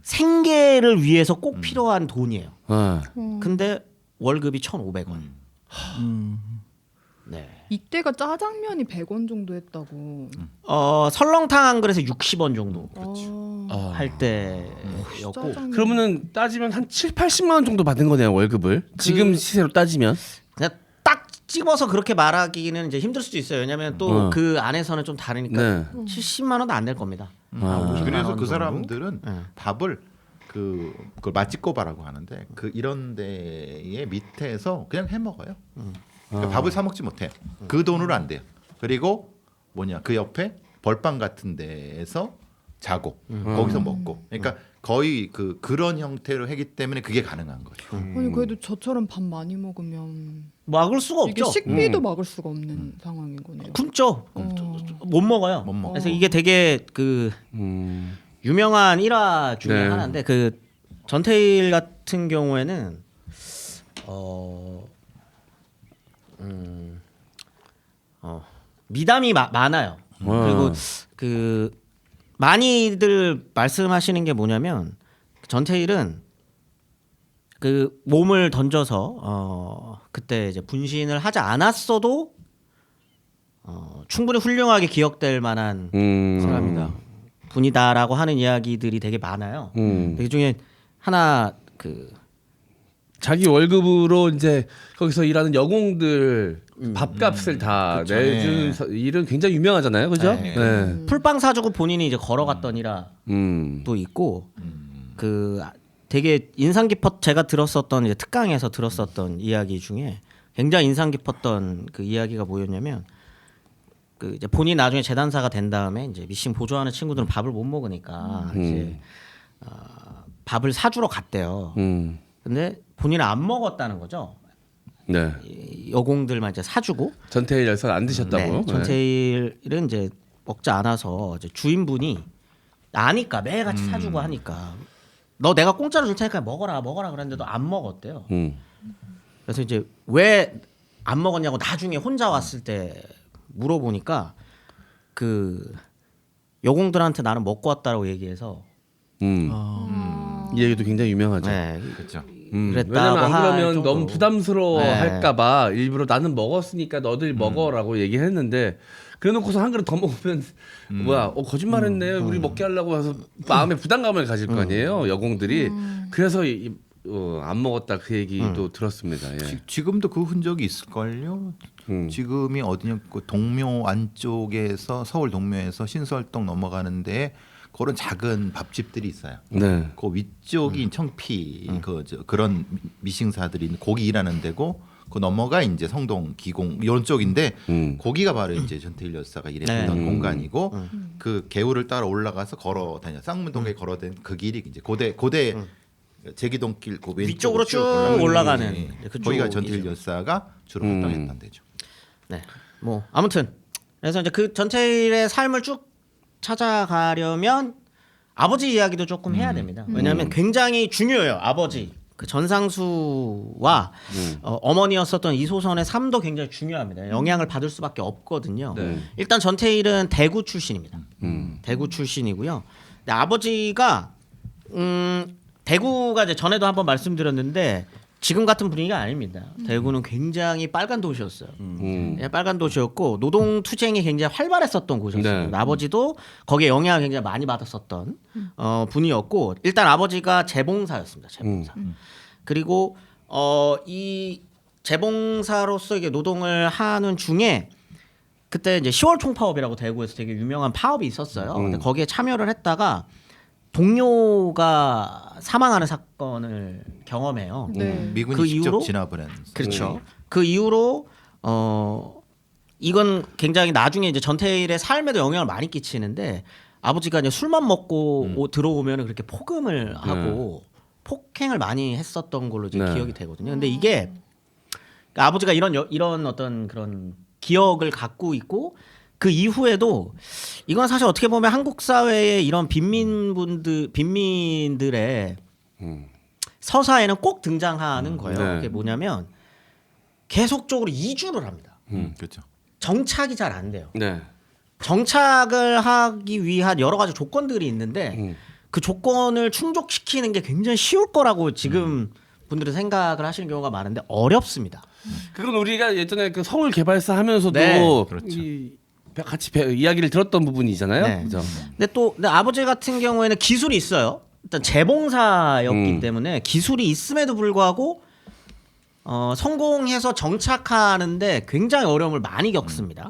생계를 위해서 꼭 필요한 돈이에요. 네. 근데 월급이 1,500원. 네. 이때가 짜장면이 100원 정도 했다고. 설렁탕 한 그릇에 60원 정도 아, 할 때였고. 짜장면. 그러면은 따지면 한 7, 80만 원 정도 받은 거네요, 월급을. 지금 시세로 따지면. 그냥 딱 집어서 그렇게 말하기는 이제 힘들 수도 있어요. 왜냐하면 또 그 안에서는 좀 다르니까 네. 70만 원도 안 될 겁니다. 한 50만 그래서 원 그 정도? 사람들은 네. 밥을 그걸 맛집고바라고 하는데 그 이런 데의 밑에서 그냥 해 먹어요. 그러니까 밥을 사 먹지 못해요. 그 돈으로 안 돼요. 그리고 그 옆에 벌빵 같은 데에서 자고 거기서 먹고. 그러니까 거의 그런 형태로 하기 때문에 그게 가능한 거죠. 아니 그래도 저처럼 밥 많이 먹으면 막을 수가 이게 없죠. 식비도 막을 수가 없는 상황인 거네요. 굶죠. 못 먹어요. 못 먹어. 그래서 이게 되게 그 유명한 일화 중에 네. 하나인데 그 전태일 같은 경우에는 미담이 많아요. 그리고 그 많이들 말씀하시는 게 뭐냐면 전태일은 그 몸을 던져서 그때 이제 분신을 하지 않았어도 충분히 훌륭하게 기억될 만한 사람이다. 분이다라고 하는 이야기들이 되게 많아요. 그 중에 하나 그 자기 월급으로 이제 거기서 일하는 여공들 밥값을 다 그쵸. 내주는 일은 굉장히 유명하잖아요, 그죠? 네. 네. 풀빵 사주고 본인이 이제 걸어갔던 일화도 있고 그 되게 인상 깊었 제가 들었었던 이제 특강에서 들었었던 이야기 중에 굉장히 인상 깊었던 그 이야기가 뭐였냐면 그 이제 본인 나중에 재단사가 된 다음에 이제 미싱 보조하는 친구들은 밥을 못 먹으니까 이제 밥을 사주러 갔대요. 근데 본인은 안 먹었다는 거죠. 네. 이 여공들만 이제 사주고 전태일 열선 안 드셨다고요? 네, 전태일은 이제 먹지 않아서 이제 주인분이 아니까 매일같이 사주고 하니까 너 내가 공짜로 줄 테니까 먹어라 그랬는데도 안 먹었대요. 그래서 이제 왜 안 먹었냐고 나중에 혼자 왔을 때 물어보니까 그 여공들한테 나는 먹고 왔다라고 얘기해서 이 얘기도 굉장히 유명하죠. 네, 그렇죠. 그랬다고 왜냐면 안 할 그러면 정도로. 너무 부담스러워 네. 할까봐 일부러 나는 먹었으니까 너들 먹어라고 얘기했는데 그래놓고서 한 그릇 더 먹으면 뭐야 거짓말했네 우리 먹게 하려고 해서 마음에 부담감을 가질 거 아니에요 여공들이 그래서 안 먹었다 그 얘기도 들었습니다. 예. 지금도 그 흔적이 있을걸요. 지금이 어디냐 그 동묘 안쪽에서 서울 동묘에서 신설동 넘어가는데 그런 작은 밥집들이 있어요. 네. 그 위쪽이 청피 그런 미싱사들이 거기 일하는 데고 그 넘어가 이제 성동 기공 이런 쪽인데 거기가 바로 이제 전태일 열사가 일했던 공간이고 그 개울을 따라 올라가서 걸어 다녀 쌍문동에 걸어 다닌 그 길이 이제 고대 제기동길 그 위쪽으로 쭉 올라가는 올라가는 길이 그쪽이죠. 거기가 전태일 열사가 주로 활동했던 데죠. 네. 뭐 아무튼 그래서 이제 그 전태일의 삶을 쭉 찾아가려면 아버지 이야기도 조금 해야 됩니다. 왜냐하면 굉장히 중요해요. 아버지 그 전상수와 어머니였었던 이소선의 삶도 굉장히 중요합니다. 영향을 받을 수밖에 없거든요. 네. 일단 전태일은 대구 출신입니다. 대구 출신이고요. 근데 아버지가 대구가 이제 전에도 한번 말씀드렸는데 지금 같은 분위기가 아닙니다. 대구는 굉장히 빨간 도시였어요. 예, 빨간 도시였고 노동 투쟁이 굉장히 활발했었던 곳이었어요. 네. 아버지도 거기에 영향을 굉장히 많이 받았었던 분이었고 일단 아버지가 재봉사였습니다. 재봉사. 그리고 이 재봉사로서 이게 노동을 하는 중에 그때 이제 10월 총파업이라고 대구에서 되게 유명한 파업이 있었어요. 근데 거기에 참여를 했다가 동료가 사망하는 사건을 경험해요. 네. 미군이 그 직접 이후로 진압을 했는. 그렇죠. 그 이후로 이건 굉장히 나중에 이제 전태일의 삶에도 영향을 많이 끼치는데 아버지가 이제 술만 먹고 들어오면 그렇게 포금을 하고 폭행을 많이 했었던 걸로 이제 네. 기억이 되거든요. 근데 이게 그러니까 아버지가 이런 어떤 그런 기억을 갖고 있고 그 이후에도 이건 사실 어떻게 보면 한국 사회의 이런 빈민들의 서사에는 꼭 등장하는 거예요. 네. 그게 뭐냐면 계속적으로 이주를 합니다. 그렇죠. 정착이 잘 안 돼요. 네. 정착을 하기 위한 여러 가지 조건들이 있는데 그 조건을 충족시키는 게 굉장히 쉬울 거라고 지금 분들은 생각을 하시는 경우가 많은데 어렵습니다. 그건 우리가 예전에 그 서울 개발사 하면서도 네, 그렇죠. 같이 이야기를 들었던 부분이잖아요. 네. 그죠? 근데 아버지 같은 경우에는 기술이 있어요. 일단 재봉사였기 때문에 기술이 있음에도 불구하고 성공해서 정착하는데 굉장히 어려움을 많이 겪습니다.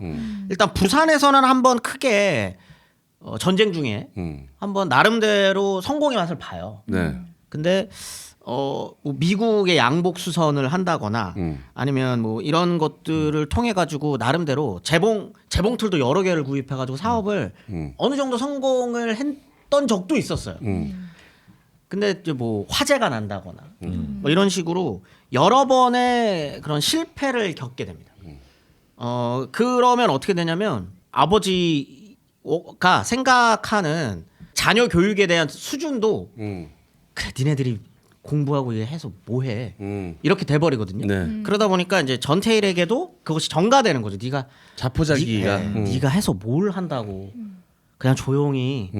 일단 부산에서는 한번 크게 전쟁 중에 한번 나름대로 성공의 맛을 봐요. 네. 근데 뭐 미국의 양복 수선을 한다거나 아니면 뭐 이런 것들을 통해 가지고 나름대로 재봉틀도 여러 개를 구입해 가지고 사업을 어느 정도 성공을 했던 적도 있었어요. 근데 이제 뭐 화재가 난다거나 뭐 이런 식으로 여러 번의 그런 실패를 겪게 됩니다. 그러면 어떻게 되냐면 아버지가 생각하는 자녀 교육에 대한 수준도 그래 니네들이 공부하고 이게 해서 뭐해 이렇게 돼버리거든요. 네. 그러다 보니까 이제 전태일에게도 그것이 전가되는 거죠. 네가 자포자기가. 네가 해서 뭘 한다고 그냥 조용히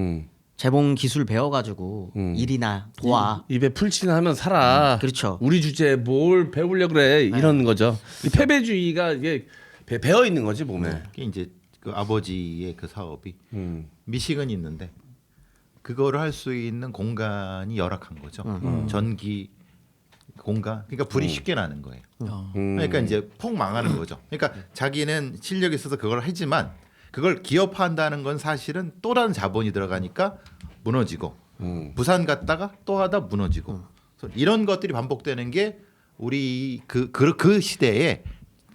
재봉 기술 배워가지고 일이나 도와. 입에 풀칠을 하면 살아. 그렇죠. 우리 주제에 뭘 배우려 그래 이런 거죠. 이 패배주의가 이게 배어 있는 거지 몸에. 그게 이제 그 아버지의 그 사업이 미시건이 있는데 그거를 할 수 있는 공간이 열악한 거죠. 전기 공간. 그러니까 불이 쉽게 나는 거예요. 그러니까 이제 폭 망하는 거죠. 그러니까 자기는 실력이 있어서 그걸 하지만 그걸 기업화한다는 건 사실은 또 다른 자본이 들어가니까 무너지고 부산 갔다가 또 하다 무너지고 그래서 이런 것들이 반복되는 게 우리 그 시대에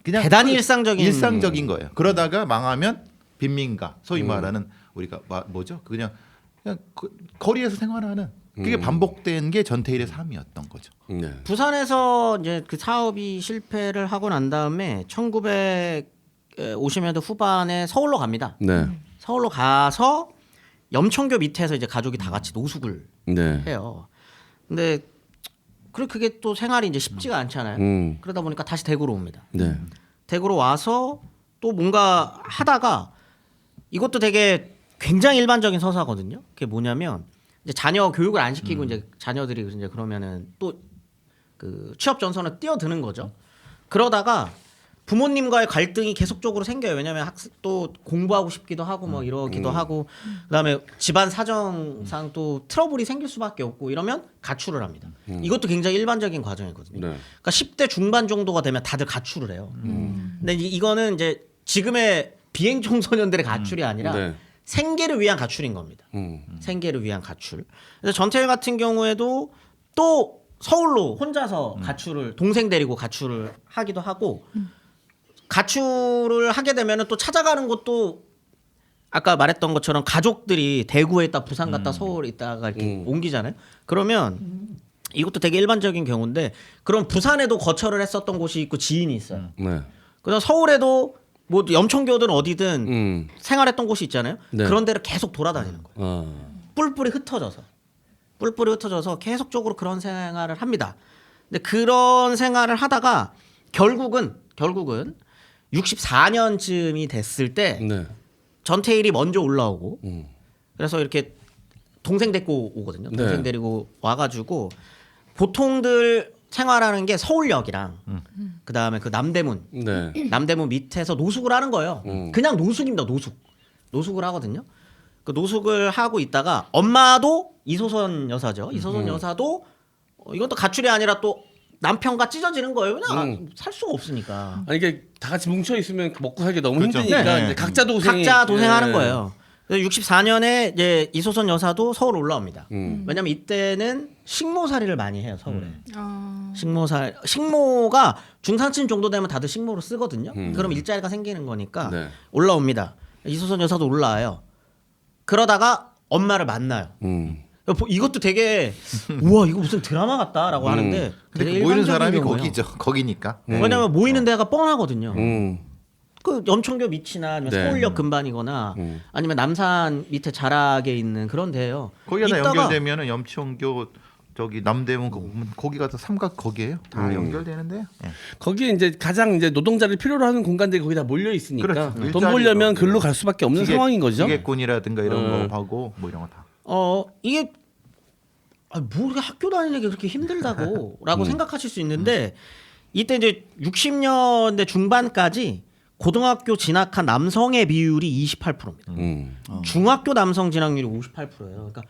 그냥 대단히 일상적인 거예요. 그러다가 망하면 빈민가 소위 말하는 우리가 뭐죠? 그냥 거리에서 생활하는 그게 반복된 게 전태일의 삶이었던 거죠. 네. 부산에서 이제 그 사업이 실패를 하고 난 다음에 1950년대 후반에 서울로 갑니다. 네. 서울로 가서 염천교 밑에서 이제 가족이 다 같이 노숙을 네. 해요. 근데 그게 또 생활이 이제 쉽지가 않잖아요. 그러다 보니까 다시 대구로 옵니다. 네. 대구로 와서 또 뭔가 하다가 이것도 되게 굉장히 일반적인 서사거든요. 그게 뭐냐면 이제 자녀 교육을 안 시키고 이제 자녀들이 이제 그러면은 또 그 취업 전선을 뛰어드는 거죠. 그러다가 부모님과의 갈등이 계속적으로 생겨요. 왜냐하면 또 공부하고 싶기도 하고 뭐 이러기도 하고 그다음에 집안 사정상 또 트러블이 생길 수밖에 없고 이러면 가출을 합니다. 이것도 굉장히 일반적인 과정이거든요. 네. 그러니까 10대 중반 정도가 되면 다들 가출을 해요. 근데 이거는 이제 지금의 비행 청소년들의 가출이 아니라 네. 생계를 위한 가출인 겁니다. 생계를 위한 가출. 그래서 전태일 같은 경우에도 또 서울로 혼자서 가출을 동생 데리고 가출을 하기도 하고 가출을 하게 되면은 또 찾아가는 곳도 아까 말했던 것처럼 가족들이 대구에 있다 부산 갔다 서울 있다가 이렇게 옮기잖아요. 그러면 이것도 되게 일반적인 경우인데 그럼 부산에도 거처를 했었던 곳이 있고 지인이 있어요. 네. 그래서 서울에도 뭐 염천교든 어디든 생활했던 곳이 있잖아요. 네. 그런 데를 계속 돌아다니는 거예요. 뿔뿔이 흩어져서 계속적으로 그런 생활을 합니다. 근데 그런 생활을 하다가 결국은 64년쯤이 됐을 때 네. 전태일이 먼저 올라오고 그래서 이렇게 동생 데리고 오거든요. 동생 네. 데리고 와가지고 보통들 생활하는 게 서울역이랑 그다음에 그 남대문 네. 남대문 밑에서 노숙을 하는 거예요. 그냥 노숙입니다. 노숙을 하거든요. 그 노숙을 하고 있다가 엄마도 이소선 여사죠. 이소선 여사도 이것도 가출이 아니라 또 남편과 찢어지는 거예요. 그냥 살 수가 없으니까. 아니 이게 다 같이 뭉쳐 있으면 먹고 살기 너무 그렇죠. 힘드니까 네. 이제 각자 도생이 각자 도생하는 예. 거예요. 그래서 64년에 이제 이소선 여사도 서울 올라옵니다. 왜냐면 이때는 식모살이를 많이 해요 서울에. 식모가 중산층 정도 되면 다들 식모로 쓰거든요. 그럼 일자리가 생기는 거니까 네. 올라옵니다. 이소선 여사도 올라와요. 그러다가 엄마를 만나요. 이것도 되게 우와 이거 무슨 드라마 같다라고 하는데 근데 되게 그 모이는 일반적인 사람이 경우예요. 거기죠. 거기니까. 왜냐면 모이는 데가 뻔하거든요. 음. 그 염천교 밑이나 아니면 네. 서울역 근반이거나 아니면 남산 밑에 자락에 있는 그런 데예요. 거기가 다 있다가 연결되면은 염치홍교 저기 남대문 거 보면 거기가 다 삼각 거기에요. 다 연결되는데요. 예. 거기에 이제 가장 이제 노동자를 필요로 하는 공간들이 거기 다 몰려 있으니까 그렇죠. 돈 일자리가 벌려면 뭐 글로 갈 수밖에 없는 상황인 거죠. 기계꾼이라든가 이런 거 하고 뭐 이런 거 다. 이게 뭐 이렇게 학교 다니는 게 그렇게 힘들다고라고 생각하실 수 있는데 이때 이제 60년대 중반까지 고등학교 진학한 남성의 비율이 28%입니다. 중학교 남성 진학률이 58%예요. 그러니까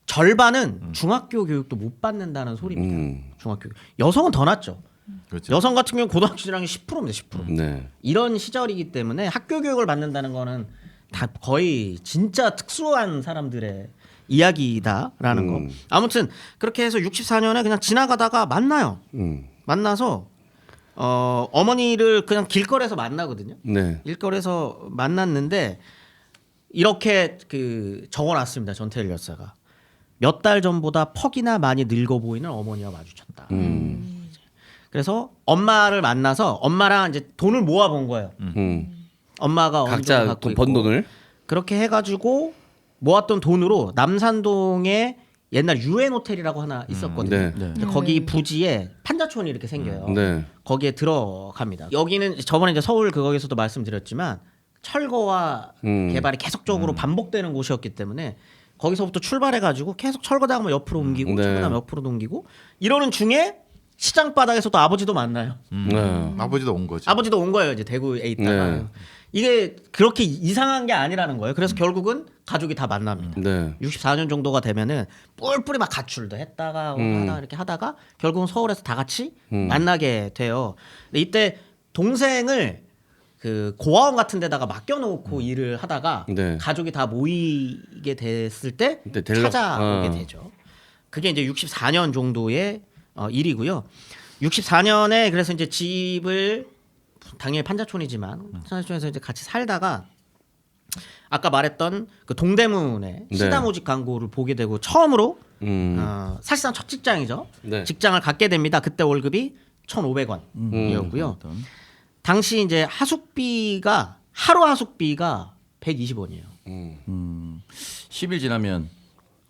절반은 중학교 교육도 못 받는다는 소리입니다. 중학교 여성은 더 낫죠. 그렇죠. 여성 같은 경우 고등학교 진학률이 10%입니다. 10%. 네. 이런 시절이기 때문에 학교 교육을 받는다는 거는 다 거의 진짜 특수한 사람들의 이야기다라는 거. 아무튼 그렇게 해서 64년에 그냥 지나가다가 만나요. 만나서 어머니를 그냥 길거리에서 만나거든요. 네. 길거리에서 만났는데 이렇게 그 적어놨습니다. 전태일 열사가 몇 달 전보다 퍽이나 많이 늙어 보이는 어머니와 마주쳤다. 그래서 엄마를 만나서 엄마랑 이제 돈을 모아 본 거예요. 엄마가 어느 정도 각자 갖고 번 있고. 돈을 그렇게 해가지고 모았던 돈으로 남산동에 옛날 유엔 호텔이라고 하나 있었거든요. 네. 근데 거기 부지에 판자촌이 이렇게 생겨요. 네. 거기에 들어갑니다. 여기는 저번에 이제 서울 그거에서도 말씀드렸지만 철거와 개발이 계속적으로 반복되는 곳이었기 때문에 거기서부터 출발해가지고 계속 철거당하면 옆으로 옮기고 네. 철거당하면 옆으로 옮기고 이러는 중에 시장 바닥에서도 아버지도 만나요. 네. 아버지도 온 거죠. 아버지도 온 거예요. 이제 대구에 있다가 네. 이게 그렇게 이상한 게 아니라는 거예요. 그래서 결국은 가족이 다 만납니다. 네. 64년 정도가 되면은 뿔뿔이 막 가출도 했다가 하다가 이렇게 하다가 결국은 서울에서 다 같이 만나게 돼요. 근데 이때 동생을 그 고아원 같은 데다가 맡겨놓고 일을 하다가 네. 가족이 다 모이게 됐을 때 그때 델러- 찾아오게 되죠. 그게 이제 64년 정도의 일이고요. 64년에 그래서 이제 집을 당연히 판자촌이지만 판자촌에서 이제 같이 살다가 아까 말했던 그 동대문에 네. 시다모직 광고를 보게 되고 처음으로 음. 사실상 첫 직장이죠. 네. 직장을 갖게 됩니다. 그때 월급이 1,500원이었고요. 당시 이제 하숙비가 하루 하숙비가 120원이에요. 10일 지나면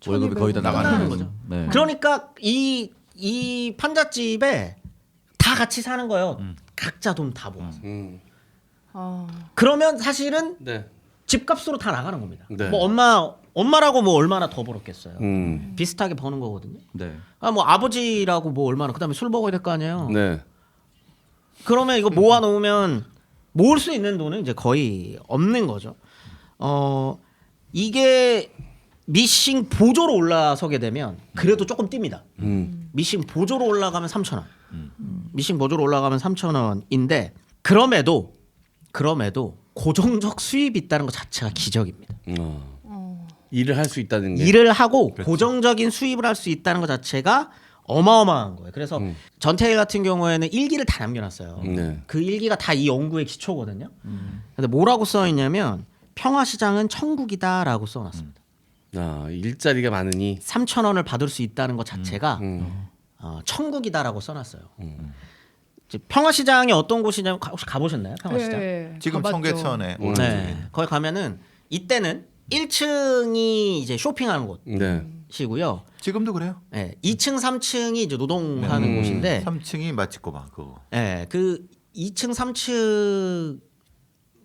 월급이 거의 다 끝나는 나가는 거죠. 네. 그러니까 이 판잣집에 다 같이 사는 거예요. 각자 돈 다 모아서. 그러면 사실은 네. 집값으로 다 나가는 겁니다. 네. 뭐 엄마라고 뭐 얼마나 더 벌었겠어요. 음. 비슷하게 버는 거거든요. 네. 뭐 아버지라고 뭐 얼마나 그다음에 술 먹어야 될 거 아니에요. 네. 그러면 이거 모아 놓으면 모을 수 있는 돈은 이제 거의 없는 거죠. 이게 미싱 보조로 올라서게 되면 그래도 조금 뜁니다. 미싱 보조로 올라가면 3,000원. 미싱 보조로 올라가면 3,000원인데 그럼에도 고정적 수입이 있다는 것 자체가 기적입니다. 일을 할 수 있다는 게. 일을 하고 고정적인 수입을 할 수 있다는 것 자체가 어마어마한 거예요. 그래서 전태일 같은 경우에는 일기를 다 남겨놨어요. 네. 그 일기가 다 이 연구의 기초거든요. 근데 뭐라고 써있냐면 평화시장은 천국이다라고 써놨습니다. 일자리가 많으니 3,000원을 받을 수 있다는 것 자체가 천국이다라고 써놨어요. 이제 평화시장이 어떤 곳이냐면 혹시 가보셨나요? 평화시장? 네, 지금 가봤죠. 청계천에 오는 네. 거기 가면은 이때는 1층이 이제 쇼핑하는 네. 곳이고요. 지금도 그래요. 네, 2층, 3층이 이제 노동하는 곳인데, 3층이 마치코바 그거. 네, 그 2층, 3층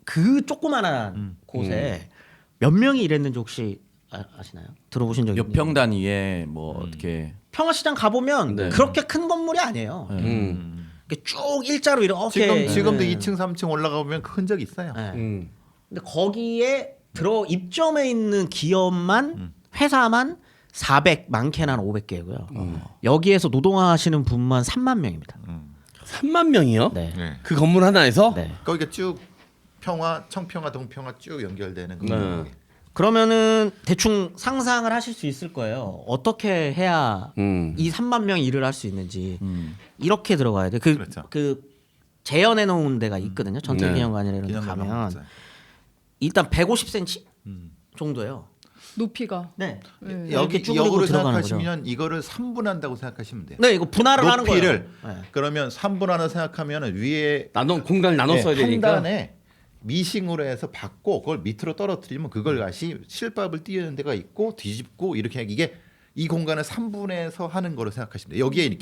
그 조그만한 곳에 몇 명이 일했는지 혹시 아시나요? 들어보신 적 몇 있나요? 평 단위에 뭐 어떻게 평화시장 가보면 네. 그렇게 큰 건물이 아니에요. 이렇게 쭉 일자로 이렇게. 지금도 네. 2층 3층 올라가 보면 그 흔적 있어요. 네. 근데 거기에 입점해 있는 기업만 회사만 400 많게는 한 500개고요. 여기에서 노동하시는 분만 3만 명입니다. 3만 명이요? 네. 네. 그 건물 하나에서? 네. 거기가 쭉 평화, 청평화, 동평화 쭉 연결되는 그 네. 그러면은 대충 상상을 하실 수 있을 거예요. 어떻게 해야 이 3만 명이 일을 할 수 있는지 이렇게 들어가야 돼. 그렇죠. 그 재현해 놓은 데가 있거든요. 전태기념관이나 이런 데 기념관 가면 없어요. 일단 150cm 정도예요. 높이가. 네. 네. 이렇게 쭈그리고 역으로 들어가는 거죠. 생각하시면 이거를 3분한다고 생각하시면 돼요. 네, 이거 분할을 하는 거예요. 높이를 네. 그러면 3분하나 생각하면 위에 공간을 나눠 써야 한 되니까. 단에 미싱으로 해서 받고 그걸 밑으로 떨어뜨리면 그걸 다시 실밥을 띄우는 데가 있고 뒤집고 이렇게 하기 이게 이 공간을 3분에서 하는 거로 생각하시면 돼요. 여기에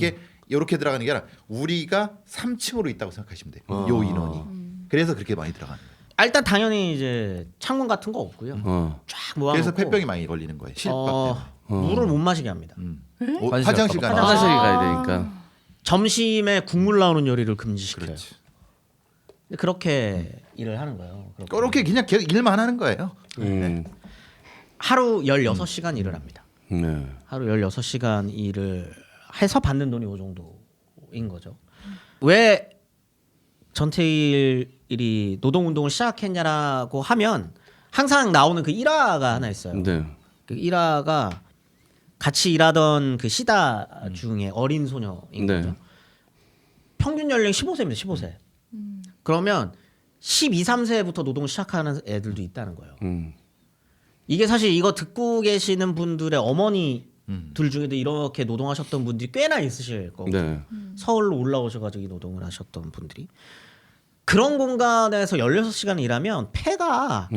이렇게 들어가는 게 아니라 우리가 3층으로 있다고 생각하시면 돼요. 요 인원이. 그래서 그렇게 많이 들어가는 거예요. 일단 당연히 이제 창문 같은 거 없고요. 쫙 모아놓고 그래서 폐병이 많이 걸리는 거예요. 실밥 때문에. 물을 못 마시게 합니다. 화장실 가는 화장실 가야 되니까. 점심에 국물 나오는 요리를 금지시켜요. 그렇지. 근데 그렇게 일을 하는 거예요. 그렇게 그냥 계속 일만 하는 거예요. 하루 16시간 일을 합니다. 네. 하루 16시간 일을 해서 받는 돈이 이 정도인 거죠. 왜 전태일이 노동운동을 시작했냐라고 하면 항상 나오는 그 일화가 하나 있어요. 네. 그 일화가 같이 일하던 그 시다 중에 어린 소녀인 네. 거죠. 평균 연령 15세입니다. 15세. 그러면 12, 13세부터 노동을 시작하는 애들도 있다는 거예요. 이게 사실 이거 듣고 계시는 분들의 어머니들 중에도 이렇게 노동하셨던 분들이 꽤나 있으실 거고 네. 서울로 올라오셔가지고 이 노동을 하셨던 분들이 그런 공간에서 16시간 일하면 폐가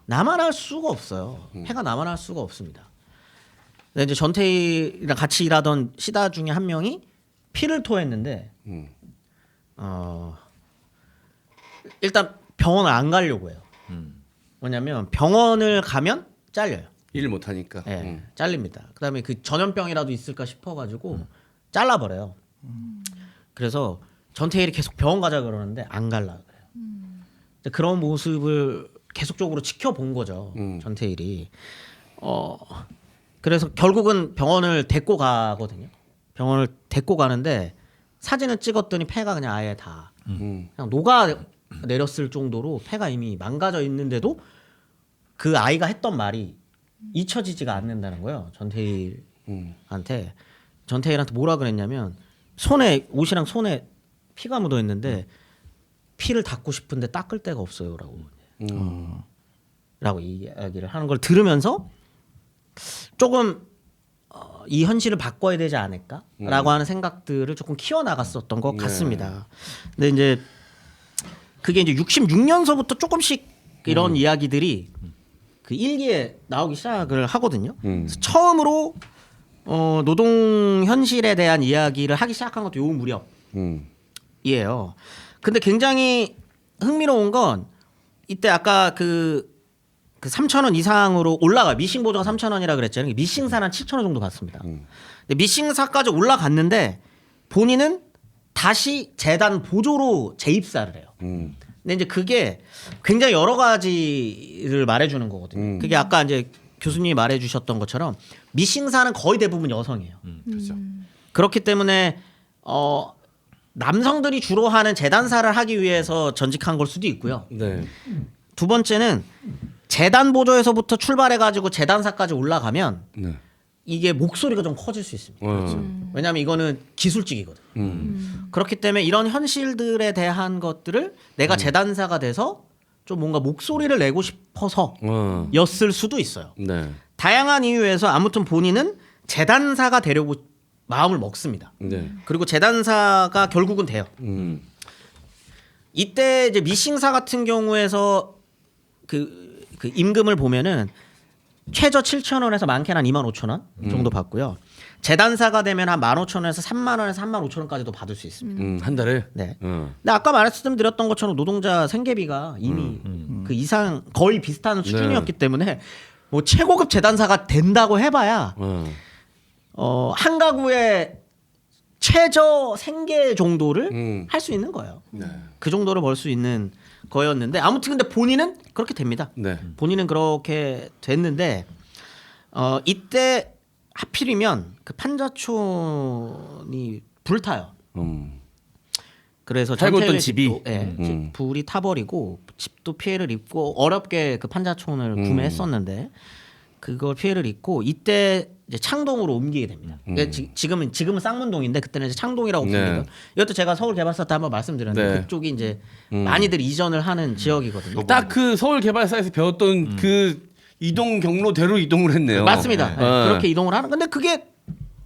남아날 수가 없어요. 폐가 남아날 수가 없습니다. 근데 이제 전태일이랑 같이 일하던 시다 중에 한 명이 피를 토했는데 일단 병원을 안 가려고 해요. 뭐냐면 병원을 가면 잘려요. 일 못 하니까. 예, 잘립니다. 그다음에 그 전염병이라도 있을까 싶어가지고 잘라버려요. 그래서 전태일이 계속 병원 가자 그러는데 안 갈라 그래요. 근데 그런 모습을 계속적으로 지켜본 거죠. 전태일이. 그래서 결국은 병원을 데리고 가거든요. 병원을 데리고 가는데 사진을 찍었더니 폐가 그냥 아예 다 그냥 녹아 내렸을 정도로 폐가 이미 망가져 있는데도 그 아이가 했던 말이 잊혀지지가 않는다는 거예요. 전태일한테 뭐라 그랬냐면 옷이랑 손에 피가 묻어 있는데 피를 닦고 싶은데 닦을 데가 없어요라고 라고 이야기를 하는 걸 들으면서 조금 이 현실을 바꿔야 되지 않을까라고 하는 생각들을 조금 키워나갔었던 것 같습니다. 근데 이제 그게 이제 66년서부터 조금씩 이런 이야기들이 그 일기에 나오기 시작을 하거든요. 그래서 처음으로 노동 현실에 대한 이야기를 하기 시작한 것도 요 무렵이에요. 근데 굉장히 흥미로운 건 이때 아까 그 3,000원 이상으로 미싱 보조가 3,000원이라 그랬잖아요. 미싱사는 7,000원 정도 받습니다. 근데 미싱사까지 올라갔는데 본인은 다시 재단 보조로 재입사를 해요. 근데 이제 그게 굉장히 여러 가지를 말해주는 거거든요. 그게 아까 이제 교수님이 말해주셨던 것처럼 미싱사는 거의 대부분 여성이에요. 그렇죠. 그렇기 때문에 남성들이 주로 하는 재단사를 하기 위해서 전직한 걸 수도 있고요. 네. 두 번째는 재단 보조에서부터 출발해가지고 재단사까지 올라가면 네. 이게 목소리가 좀 커질 수 있습니다. 왜냐하면 이거는 기술직이거든요. 그렇기 때문에 이런 현실들에 대한 것들을 내가 재단사가 돼서 좀 뭔가 목소리를 내고 싶어서 였을 수도 있어요. 네. 다양한 이유에서 아무튼 본인은 재단사가 되려고 마음을 먹습니다. 네. 그리고 재단사가 결국은 돼요. 이때 이제 미싱사 같은 경우에서 그 임금을 보면은 최저 7,000원에서 많게는 한 25,000원 정도 받고요. 재단사가 되면 한 15,000원에서 30,000원에서 35,000원까지도 받을 수 있습니다. 한 달에. 네. 근데 아까 말씀드렸던 것처럼 노동자 생계비가 이미 그 이상 거의 비슷한 수준이었기 때문에 뭐 최고급 재단사가 된다고 해봐야 한 가구의 최저 생계 정도를 할 수 있는 거예요. 네. 그 정도를 벌 수 있는 거였는데 아무튼 근데 본인은 그렇게 됩니다. 네. 본인은 그렇게 됐는데 이때 하필이면 그 판자촌이 불타요. 그래서 살고 있던 전태일의 집이? 집도, 예, 불이 타버리고 집도 피해를 입고 어렵게 그 판자촌을 구매했었는데 그걸 피해를 입고 이때 이제 창동으로 옮기게 됩니다. 그러니까 지금은 쌍문동인데 그때는 이제 창동이라고 네. 불리던. 이것도 제가 서울 개발사 때 한번 말씀드렸는데 네. 그쪽이 이제 많이들 이전을 하는 지역이거든요. 딱 그 서울 개발사에서 배웠던 그 이동 경로대로 이동을 했네요. 맞습니다. 네. 네, 그렇게 이동을 하는. 근데 그게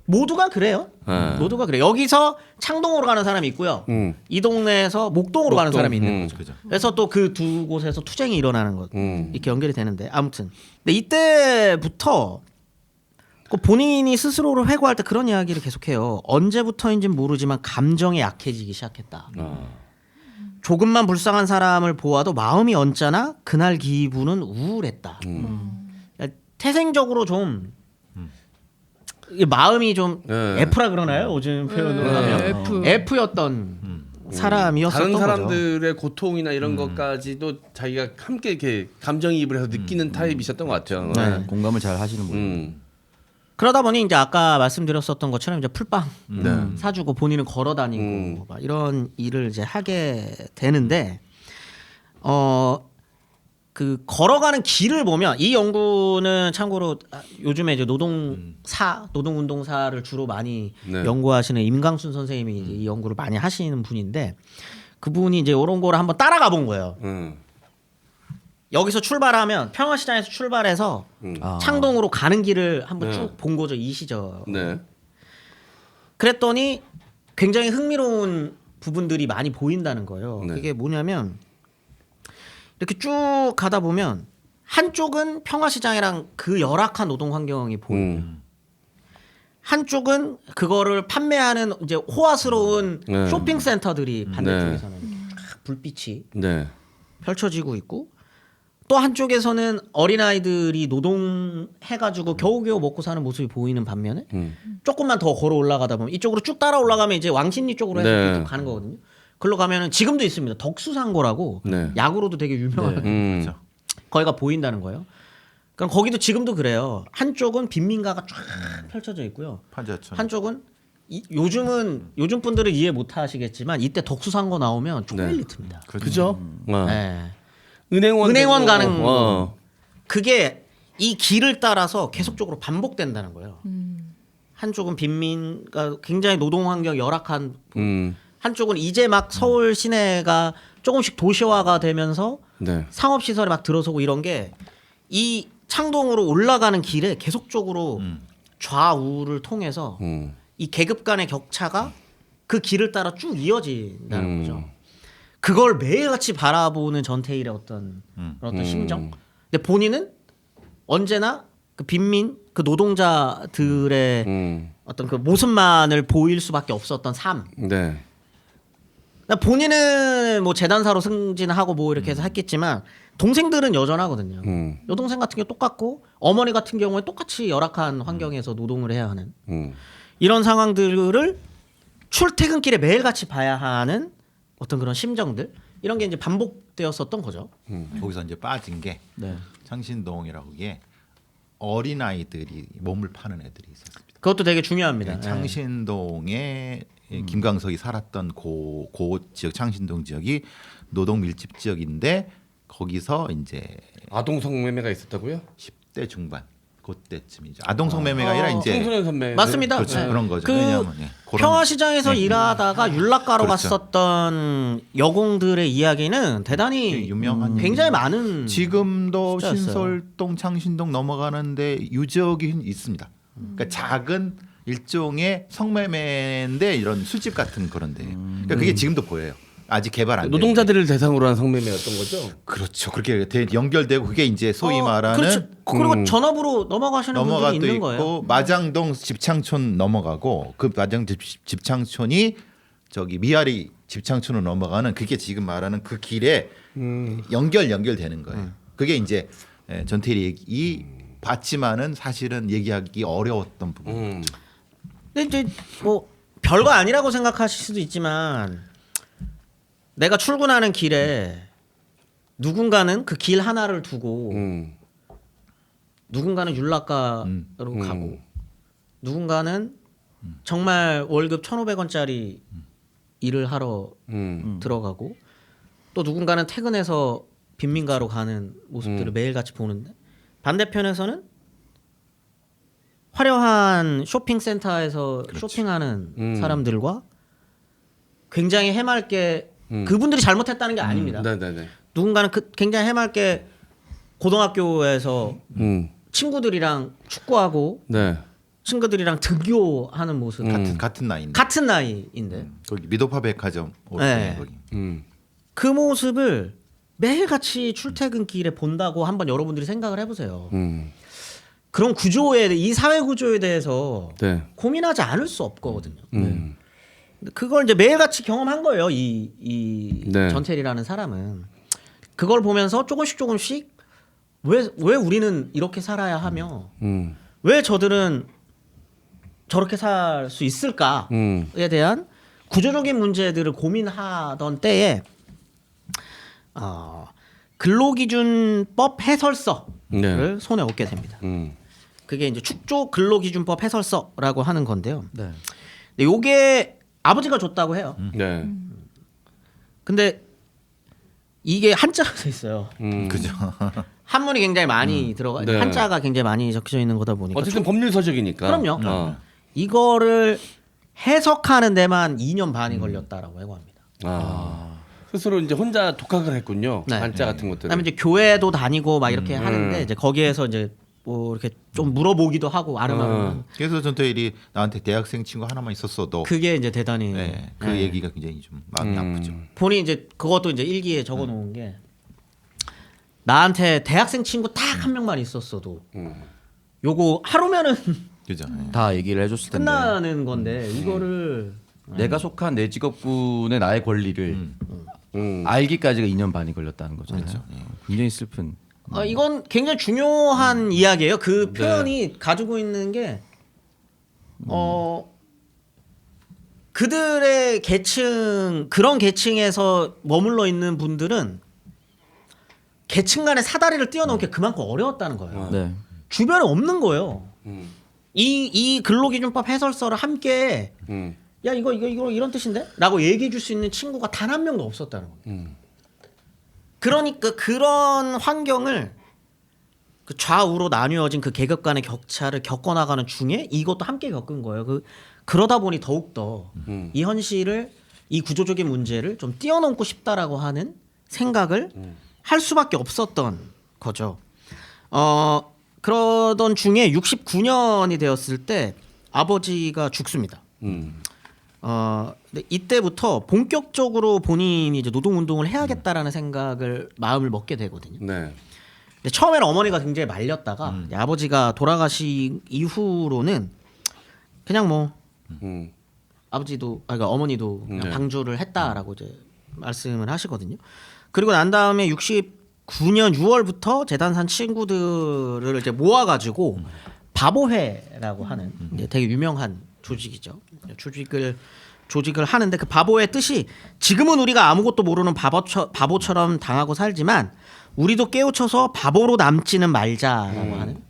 모두가 그래요. 네. 모두가 그래. 여기서 창동으로 가는 사람이 있고요. 이 동네에서 목동으로 가는 사람이 있는 거죠. 그죠. 그래서 또 그 두 곳에서 투쟁이 일어나는 것 이렇게 연결이 되는데 아무튼. 근데 이때부터 그 본인이 스스로를 회고할 때 그런 이야기를 계속해요. 언제부터인지는 모르지만 감정이 약해지기 시작했다. 조금만 불쌍한 사람을 보아도 마음이 언짢아 그날 기분은 우울했다. 그러니까 태생적으로 좀 이 마음이 좀 네. F라 그러나요? 요즘 표현으로 하면 F였던 사람이었었던 다른 거죠. 사람들의 고통이나 이런 것까지도 자기가 함께 이렇게 감정이입을 해서 느끼는 타입이셨던 것 같아요. 네. 공감을 잘 하시는 분. 그러다 보니 이제 아까 말씀드렸었던 것처럼 이제 풀빵 네. 사주고 본인은 걸어다니고 막 이런 일을 이제 하게 되는데 그 걸어가는 길을 보면 이 연구는 참고로 요즘에 이제 노동운동사를 주로 많이 네. 연구하시는 임강순 선생님이 이제 이 연구를 많이 하시는 분인데 그분이 이제 이런 거를 한번 따라가 본 거예요. 여기서 출발하면 평화시장에서 출발해서 창동으로 가는 길을 한번 쭉 본 거죠. 이 시절. 네. 그랬더니 굉장히 흥미로운 부분들이 많이 보인다는 거예요. 네. 그게 뭐냐면 이렇게 쭉 가다 보면 한쪽은 평화시장이랑 그 열악한 노동 환경이 보여요. 한쪽은 그거를 판매하는 이제 호화스러운 네. 쇼핑센터들이 반대쪽에서는 쫙 불빛이 네. 펼쳐지고 있고 또 한쪽에서는 어린아이들이 노동해가지고 겨우겨우 먹고 사는 모습이 보이는 반면에 조금만 더 걸어 올라가다 보면 이쪽으로 쭉 따라 올라가면 이제 왕십리 쪽으로 해서 네. 쭉 가는 거거든요. 글로 가면은 지금도 있습니다. 덕수상고라고 네. 야구로도 되게 유명한 거기가 보인다는 거예요. 그럼 거기도 지금도 그래요. 한쪽은 빈민가가 쫙 펼쳐져 있고요. 판자촌. 한쪽은 요즘 분들은 이해 못 하시겠지만 이때 덕수상고 나오면 쪽밀리트입니다. 그죠? 네. 은행원 은행원 되고, 가는 거. 그게 이 길을 따라서 계속적으로 반복된다는 거예요. 한쪽은 빈민가 굉장히 노동 환경 열악한 한쪽은 이제 막 서울 시내가 조금씩 도시화가 되면서 네. 상업 시설이 막 들어서고 이런 게 이 창동으로 올라가는 길에 계속적으로 좌우를 통해서 이 계급 간의 격차가 그 길을 따라 쭉 이어진다는 거죠. 그걸 매일같이 바라보는 전태일의 어떤 심정. 근데 본인은 언제나 그 빈민, 그 노동자들의 어떤 그 모습만을 보일 수밖에 없었던 삶. 네. 본인은 뭐 재단사로 승진하고 뭐 이렇게 해서 했겠지만 동생들은 여전하거든요. 여동생 같은 경우 똑같고 어머니 같은 경우에 똑같이 열악한 환경에서 노동을 해야 하는 이런 상황들을 출퇴근길에 매일같이 봐야 하는 어떤 그런 심정들 이런 게 이제 반복되었었던 거죠. 거기서 이제 빠진 게 네. 창신동이라고 게 어린 아이들이 몸을 파는 애들이 있었습니다. 그것도 되게 중요합니다. 네, 창신동에 김광석이 살았던 고 지역 창신동 지역이 노동 밀집 지역인데 거기서 이제 아동 성매매가 있었다고요? 10대 중반 그때쯤이죠. 아동 성매매가 아니라 이제 청소년 선매. 맞습니다. 그렇죠. 네. 그런 거죠. 그 왜냐하면 그런- 평화시장에서 네. 일하다가 율락가로 그렇죠. 갔었던 여공들의 이야기는 대단히 유명한 굉장히 많은 지금도 숫자였어요. 신설동 창신동 넘어가는데 유적이 있습니다. 그러니까 작은 일종의 성매매인데 이런 술집 같은 그런데 그러니까 그게 지금도 보여요. 아직 개발 안 돼. 노동자들을 대상으로 한 성매매였던 거죠? 그렇죠. 그렇게 연결되고 그게 이제 소위 말하는 그렇죠. 그리고 전업으로 넘어가시는 넘어가 분들이 또 있는 있고 거예요. 마장동 집창촌 넘어가고 그 마장 집창촌이 저기 미아리 집창촌으로 넘어가는 그게 지금 말하는 그 길에 연결되는 거예요. 그게 이제 전태일이 봤지만은 사실은 얘기하기 어려웠던 부분. 근데 이제 뭐 별거 아니라고 생각하실 수도 있지만 내가 출근하는 길에 누군가는 그 길 하나를 두고 누군가는 율락가로 가고 누군가는 정말 월급 1,500원짜리 일을 하러 들어가고 또 누군가는 퇴근해서 빈민가로 가는 모습들을 매일같이 보는데 반대편에서는 화려한 쇼핑센터에서 쇼핑하는 사람들과 굉장히 해맑게 그분들이 잘못했다는 게 아닙니다. 네네네. 누군가는 굉장히 해맑게 고등학교에서 친구들이랑 축구하고 네. 친구들이랑 등교하는 모습 같은 나이인데. 같은 나이인데 거기 미도파 백화점 올 네. 때 거기. 그 모습을 매일같이 출퇴근길에 본다고 한번 여러분들이 생각을 해보세요. 그런 이 사회 구조에 대해서 네. 고민하지 않을 수 없거든요. 근데 그걸 이제 매일같이 경험한 거예요. 이 네. 전태일이라는 사람은 그걸 보면서 조금씩 왜 우리는 이렇게 살아야 하며 왜 저들은 저렇게 살 수 있을까에 대한 구조적인 문제들을 고민하던 때에 근로기준법 해설서를 네. 손에 얻게 됩니다. 그게 이제 축조 근로기준법 해설서라고 하는 건데요. 네. 근데 요게 아버지가 줬다고 해요. 네. 근데 이게 한자가 써 있어요. 그죠. 한문이 굉장히 많이 들어가 네. 한자가 굉장히 많이 적혀져 있는 거다 보니까 어쨌든 법률 서적이니까. 그럼요. 어. 이거를 해석하는 데만 2년 반이 걸렸다라고 해고 합니다. 스스로 이제 혼자 독학을 했군요. 네. 한자 같은 것들. 그다음에 이제 교회도 다니고 막 이렇게 하는데 이제 거기에서 이제 뭐 이렇게 좀 물어보기도 하고 아름아름. 그래서 전태일이 나한테 대학생 친구 하나만 있었어도 그게 이제 대단히 네, 그 얘기가 굉장히 좀 마음이 아프죠. 본인이 이제 그것도 이제 일기에 적어 놓은 게 나한테 대학생 친구 딱 한 명만 있었어도 요거 하루면은 그죠. 네. 다 얘기를 해줬을 텐데 끝나는 건데 이거를 내가 속한 내 직업군의 나의 권리를 알기까지가 2년 반이 걸렸다는 거잖아요. 굉장히 슬픈. 이건 굉장히 중요한 이야기예요. 그 표현이 가지고 있는 게 그들의 그런 계층에서 머물러 있는 분들은 계층 간의 사다리를 뛰어넘기 그만큼 어려웠다는 거예요. 네. 주변에 없는 거예요. 이 근로기준법 해설서를 함께 야 이거 이런 뜻인데? 라고 얘기해 줄 수 있는 친구가 단 한 명도 없었다는 겁니다. 그러니까 그런 환경을 그 좌우로 나뉘어진 그 계급 간의 격차를 겪어나가는 중에 이것도 함께 겪은 거예요. 그러다 보니 더욱더 이 현실을 이 구조적인 문제를 좀 뛰어넘고 싶다라고 하는 생각을 할 수밖에 없었던 거죠. 그러던 중에 69년이 되었을 때 아버지가 죽습니다. 근데 이때부터 본격적으로 본인이 이제 노동운동을 해야겠다라는 생각을 마음을 먹게 되거든요. 네. 근데 처음에는 어머니가 굉장히 말렸다가 아버지가 돌아가신 이후로는 그냥 뭐 아버지도 그러니까 어머니도 그냥 네. 방주를 했다라고 이제 말씀을 하시거든요. 그리고 난 다음에 69년 6월부터 재단산 친구들을 이제 모아가지고 바보회라고 하는 이제 되게 유명한 조직이죠. 조직을 하는데 그 바보의 뜻이 지금은 우리가 아무것도 모르는 바보처럼 당하고 살지만 우리도 깨우쳐서 바보로 남지는 말자라고 하는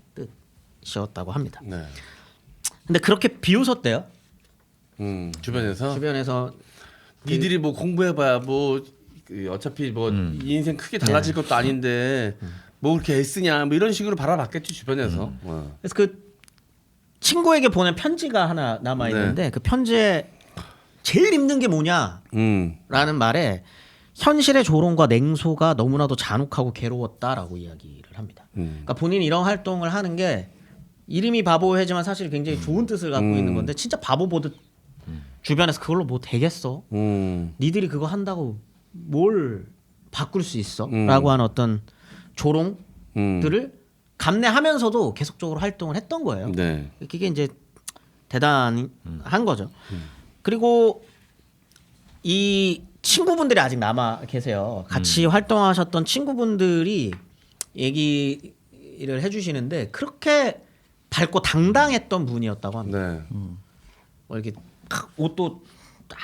뜻이었다고 합니다. 네. 근데 그렇게 비웃었대요. 주변에서 니들이 뭐 공부해봐야 뭐 어차피 뭐 이 인생 크게 달라질 것도 아닌데 뭐 그렇게 애쓰냐 뭐 이런 식으로 바라봤겠지 주변에서. 그래서 그 친구에게 보낸 편지가 하나 남아 있는데 그 편지에 제일 힘든 게 뭐냐라는 말에 현실의 조롱과 냉소가 너무나도 잔혹하고 괴로웠다라고 이야기를 합니다. 그러니까 본인이 이런 활동을 하는 게 이름이 바보회지만 사실 굉장히 좋은 뜻을 갖고 있는 건데 진짜 바보 보듯 주변에서 그걸로 뭐 되겠어? 니들이 그거 한다고 뭘 바꿀 수 있어? 라고 하는 어떤 조롱들을 감내하면서도 계속적으로 활동을 했던 거예요. 네. 그게 이제 대단한 거죠. 그리고 이 친구분들이 아직 남아 계세요. 같이 활동하셨던 친구분들이 얘기를 해주시는데 그렇게 밝고 당당했던 분이었다고 합니다. 네. 뭐 이렇게 옷도 딱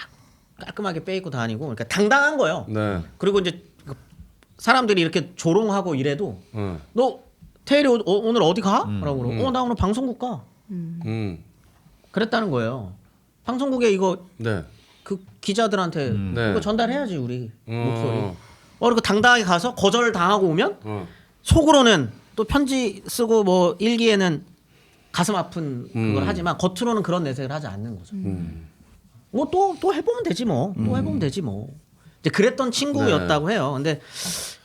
깔끔하게 빼입고 다니고 그러니까 당당한 거예요. 네. 그리고 이제 사람들이 이렇게 조롱하고 이래도 너 태일이 오늘 어디 가? 라고 그러고 나 오늘 방송국 가. 그랬다는 거예요. 방송국에 이거 네. 그 기자들한테 네. 이거 전달해야지 우리 목소리. 그리고 당당하게 가서 거절 당하고 오면 어. 속으로는 또 편지 쓰고 뭐 일기에는 가슴 아픈 그걸 하지만 겉으로는 그런 내색을 하지 않는 거죠. 뭐 또 해보면 되지 뭐. 또 해보면 되지 뭐. 이제 그랬던 친구였다고 해요. 근데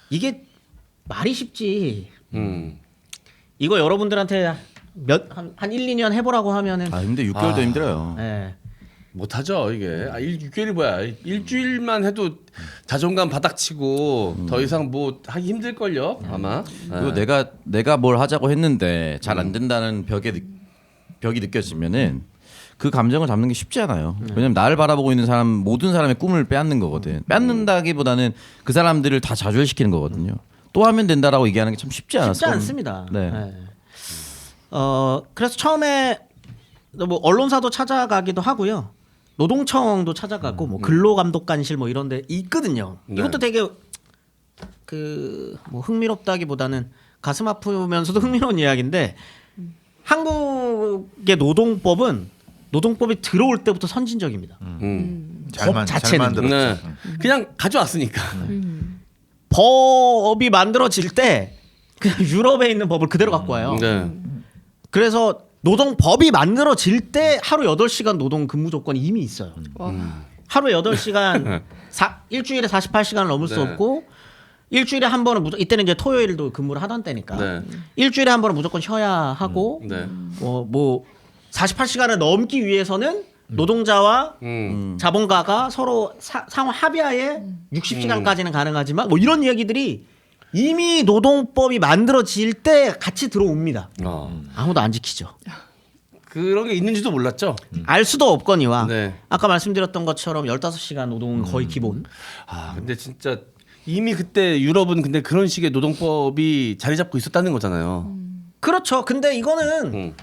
이게 말이 쉽지. 이거 여러분들한테 한 1, 2년 해보라고 하면은 아 근데 6개월도 힘들어요. 예. 못하죠 이게. 6개월이 뭐야? 일주일만 해도 자존감 바닥치고 더 이상 뭐 하기 힘들 걸요 아마. 그리고 내가 뭘 하자고 했는데 잘 안 된다는 벽이 느껴지면은 그 감정을 잡는 게 쉽지 않아요. 왜냐면 나를 바라보고 있는 사람 모든 사람의 꿈을 빼앗는 거거든. 빼앗는다기보다는 그 사람들을 다 좌절시키는 거거든요. 또 하면 된다라고 얘기하는 게 참 쉽지 않았어요. 쉽지 않습니다. 네. 네. 그래서 처음에 뭐 언론사도 찾아가기도 하고요. 노동청도 찾아가고 뭐 근로감독관실 뭐 이런 데 있거든요. 네. 이것도 되게 그 뭐 흥미롭다기보다는 가슴 아프면서도 흥미로운 이야기인데 한국의 노동법이 들어올 때부터 선진적입니다. 법 잘 자체는. 만들었죠. 네. 그냥 가져왔으니까. 법이 만들어질 때 그냥 유럽에 있는 법을 그대로 갖고 와요. 네. 그래서 노동법이 만들어질 때 하루 8시간 노동 근무 조건이 이미 있어요. 와. 하루에 8시간 일주일에 48시간을 넘을 수 네. 없고 일주일에 한 번은 이때는 이제 토요일도 근무를 하던 때니까 네. 일주일에 한 번은 무조건 쉬어야 하고 네. 뭐 48시간을 넘기 위해서는 노동자와 자본가가 서로 상호 합의하에 60시간까지는 가능하지만 뭐 이런 이야기들이 이미 노동법이 만들어질 때 같이 들어옵니다. 아무도 안 지키죠. 그런 게 있는지도 몰랐죠. 알 수도 없거니와 네. 아까 말씀드렸던 것처럼 15시간 노동은 거의 기본. 아 근데 진짜 이미 그때 유럽은 근데 그런 식의 노동법이 자리 잡고 있었다는 거잖아요. 그렇죠. 근데 이거는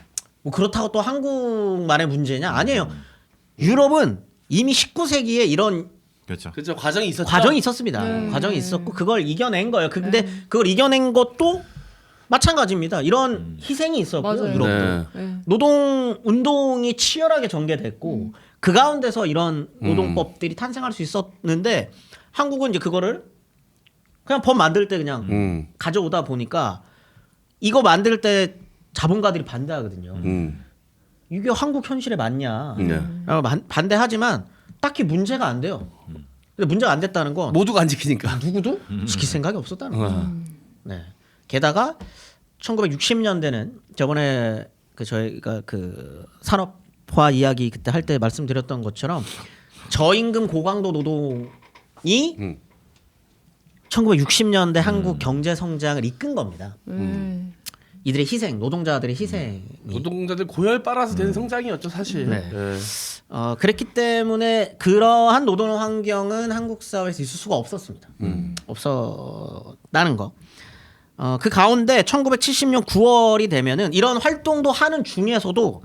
뭐 그렇다고 또 한국만의 문제냐? 아니에요. 유럽은 이미 19세기에 이런 그렇죠. 그죠 과정이 있었죠. 과정이 있었습니다. 과정이 있었고 그걸 이겨낸 거예요. 근데 그걸 이겨낸 것도 마찬가지입니다. 이런 희생이 있었고요. 맞아요. 유럽도. 네. 네. 노동 운동이 치열하게 전개됐고 그 가운데서 이런 노동법들이 탄생할 수 있었는데 한국은 이제 그거를 그냥 법 만들 때 그냥 가져오다 보니까 이거 만들 때 자본가들이 반대하거든요. 이게 한국 현실에 맞냐? 네. 반대하지만 딱히 문제가 안 돼요. 근데 문제가 안 됐다는 건 모두가 안 지키니까. 누구도 지킬 생각이 없었다는 거죠. 네. 게다가 1960년대는 저번에 저희가 그 산업화 이야기 그때 할 때 말씀드렸던 것처럼 저임금 고강도 노동이 1960년대 한국 경제 성장을 이끈 겁니다. 이들의 희생, 노동자들의 희생이 노동자들 고열 빨아서 된 성장이었죠 사실. 네. 네. 그랬기 때문에 그러한 노동 환경은 한국 사회에서 있을 수가 없었습니다. 없었다는 거. 그 가운데 1970년 9월이 되면은 이런 활동도 하는 중에서도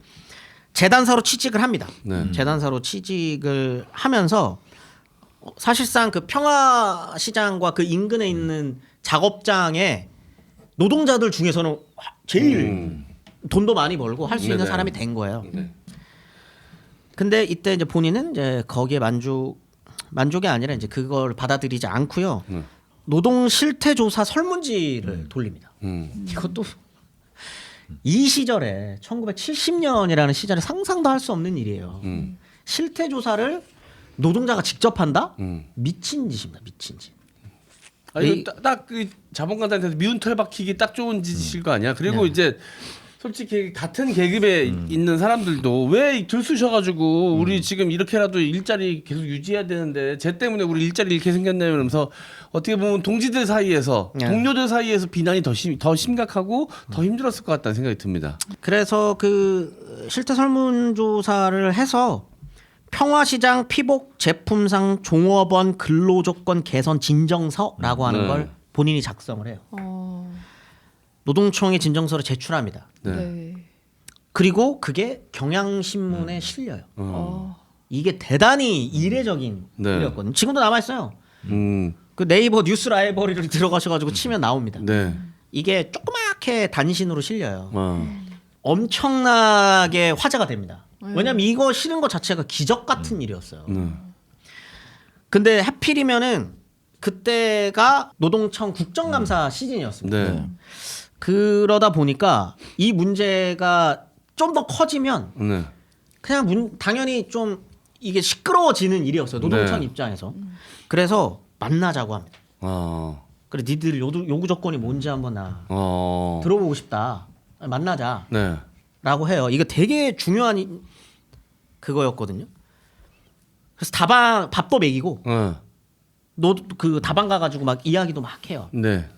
재단사로 취직을 합니다. 네. 재단사로 취직을 하면서 사실상 그 평화 시장과 그 인근에 있는 작업장에 노동자들 중에서는 제일 돈도 많이 벌고 할 수 있는 네네. 사람이 된 거예요. 네. 근데 이때 이제 본인은 이제 거기에 만족이 아니라 이제 그걸 받아들이지 않고요. 노동 실태 조사 설문지를 돌립니다. 이것도 이 시절에 1970년이라는 시절에 상상도 할 수 없는 일이에요. 실태 조사를 노동자가 직접 한다? 미친 짓입니다. 미친 짓. 아니 딱그 자본가들한테 미운 털 박히기 딱 좋은 짓일 거 아니야. 그리고 네. 이제 솔직히 같은 계급에 있는 사람들도 왜 들쑤셔가지고 우리 지금 이렇게라도 일자리 계속 유지해야 되는데 쟤 때문에 우리 일자리 잃게 생겼네 이러면서 어떻게 보면 동지들 사이에서 네. 동료들 사이에서 비난이 더 심각하고 더 힘들었을 것 같다는 생각이 듭니다. 그래서 그 실태 설문조사를 해서 평화시장 피복 제품상 종업원 근로조건 개선 진정서라고 하는 네. 걸 본인이 작성을 해요. 어. 노동청에 진정서를 제출합니다. 네. 네. 그리고 그게 경향신문에 실려요. 어. 이게 대단히 이례적인 네. 일이었거든요. 지금도 남아 있어요. 음. 그 네이버 뉴스 라이브러리를 들어가셔가지고 치면 나옵니다. 네. 이게 조그맣게 단신으로 실려요. 어. 엄청나게 화제가 됩니다. 왜냐면 이거 실은 것 자체가 기적 같은 일이었어요. 근데 하필이면은 그때가 노동청 국정감사 시즌이었습니다. 네. 그러다 보니까 이 문제가 좀 더 커지면 네. 그냥 당연히 좀 이게 시끄러워지는 일이었어요. 노동청 네. 입장에서. 그래서 만나자고 합니다. 어. 그래 니들 요구 조건이 뭔지 한번 나 어. 들어보고 싶다. 만나자. 네. 라고 해요. 이거 되게 중요한 그거였거든요. 그래서 밥도 먹이고 그 다방 가가지고 막 이야기도 막 해요. 네.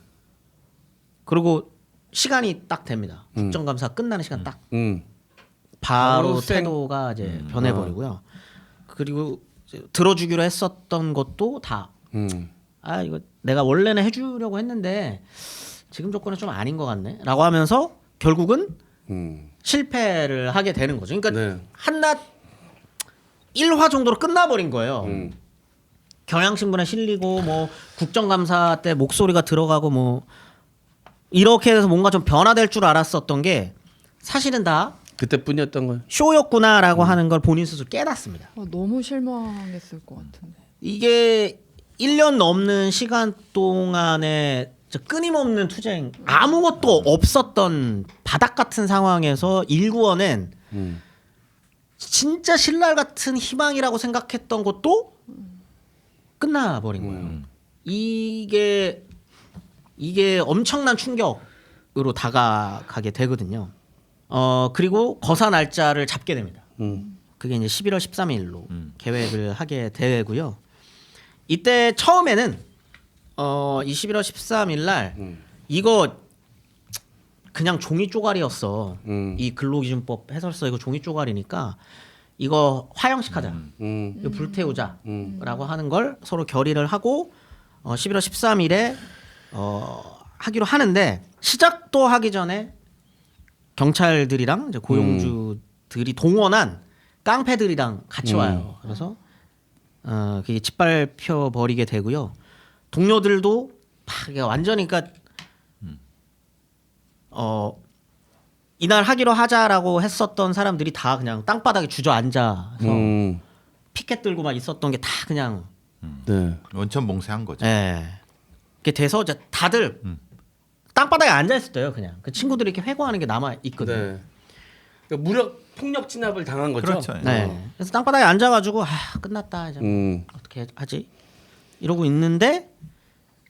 그리고 시간이 딱 됩니다. 국정감사 끝나는 시간 딱 바로 바로 태도가 이제 변해버리고요. 그리고 이제 들어주기로 했었던 것도 다 이거 내가 원래는 해주려고 했는데 지금 조건은 좀 아닌 것 같네라고 하면서 결국은 실패를 하게 되는 거죠. 그러니까 네. 한낱 1화 정도로 끝나버린 거예요. 경향신문에 실리고 뭐 국정감사 때 목소리가 들어가고 뭐 이렇게 해서 뭔가 좀 변화될 줄 알았었던 게 사실은 다 그때뿐이었던 거예요. 쇼였구나라고 하는 걸 본인 스스로 깨닫습니다. 너무 실망했을 것 같은데. 이게 1년 넘는 시간 동안에 끊임없는 투쟁, 아무것도 없었던 바닥 같은 상황에서 일구어낸 진짜 신랄 같은 희망이라고 생각했던 것도 끝나버린 거예요. 이게 엄청난 충격으로 다가가게 되거든요. 그리고 거사 날짜를 잡게 됩니다. 그게 이제 11월 13일로 계획을 하게 되고요. 이때 처음에는 이 11월 13일 날 이거 그냥 종이 쪼가리였어. 이 근로기준법 해설서 이거 종이 쪼가리니까 이거 화형식 하자. 이거 불태우자라고 하는 걸 서로 결의를 하고 11월 13일에 하기로 하는데 시작도 하기 전에 경찰들이랑 이제 고용주들이 동원한 깡패들이랑 같이 와요. 그래서 그게 짓밟혀 버리게 되고요. 동료들도 막 완전히 그러니까 이날 하기로 하자라고 했었던 사람들이 다 그냥 땅바닥에 주저앉아서 피켓 들고 막 있었던 게 다 그냥 네. 원천봉쇄한 거죠. 예. 그게 돼서 이제 다들 땅바닥에 앉아 있었대요. 그냥 그 친구들이 이렇게 회고하는 게 남아 있거든요. 네. 그러니까 무력 폭력 진압을 당한 거죠. 그렇죠. 네. 그래서 땅바닥에 앉아가지고 끝났다 이제 어떻게 하지 이러고 있는데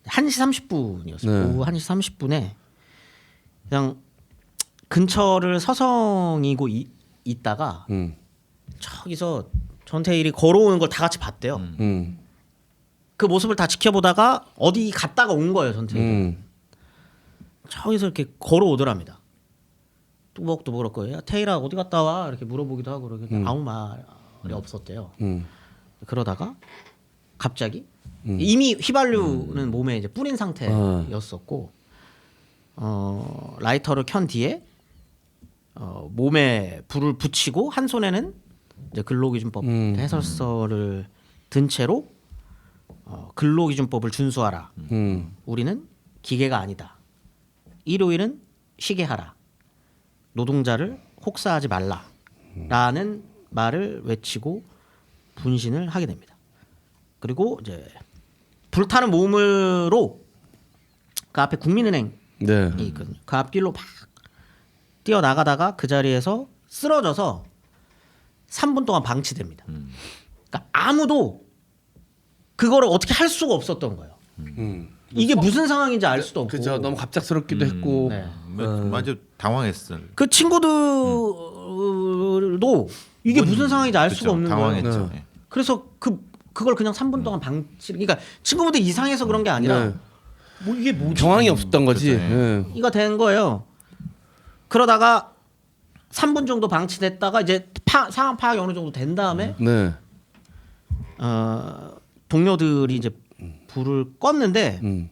1시 30분이었어요. 네. 오후 1시 30분에 그냥 근처를 서성이고 있다가 저기서 전태일이 걸어오는 걸 다 같이 봤대요. 그 모습을 다 지켜보다가 어디 갔다가 온 거예요. 전태일이. 저기서 이렇게 걸어오더랍니다. 뚜벅뚜벅 그럴 거예요. 태일아 어디 갔다 와? 이렇게 물어보기도 하고 그러게 아무 말이 없었대요. 그러다가 갑자기 이미 휘발유는 몸에 이제 뿌린 상태였었고 라이터를 켠 뒤에 몸에 불을 붙이고 한 손에는 이제 근로기준법 해설서를 든 채로 근로기준법을 준수하라. 우리는 기계가 아니다. 일요일은 쉬게 하라. 노동자를 혹사하지 말라라는 말을 외치고 분신을 하게 됩니다. 그리고 이제 불타는 몸으로 그 앞에 국민은행이 네. 있거든요. 그 앞길로 막 뛰어나가다가 그 자리에서 쓰러져서 3분 동안 방치됩니다. 그러니까 아무도 그거를 어떻게 할 수가 없었던 거예요. 이게 무슨 상황인지 알 수도 없고. 그죠. 너무 갑작스럽기도 했고. 네. 맞아 당황했을. 그 친구들도 이게 무슨 상황인지 알 수가 없는 거예요. 당황했죠. 네. 그래서 그걸 그냥 3분 동안 방치를 그러니까 친구분들 이상해서 그런 게 아니라 네. 뭐 이게 뭐지? 정황이 없었던 거지. 그렇죠. 네. 이가 된 거예요. 그러다가 3분 정도 방치됐다가 이제 상황 파악이 어느 정도 된 다음에 네. 동료들이 이제 불을 껐는데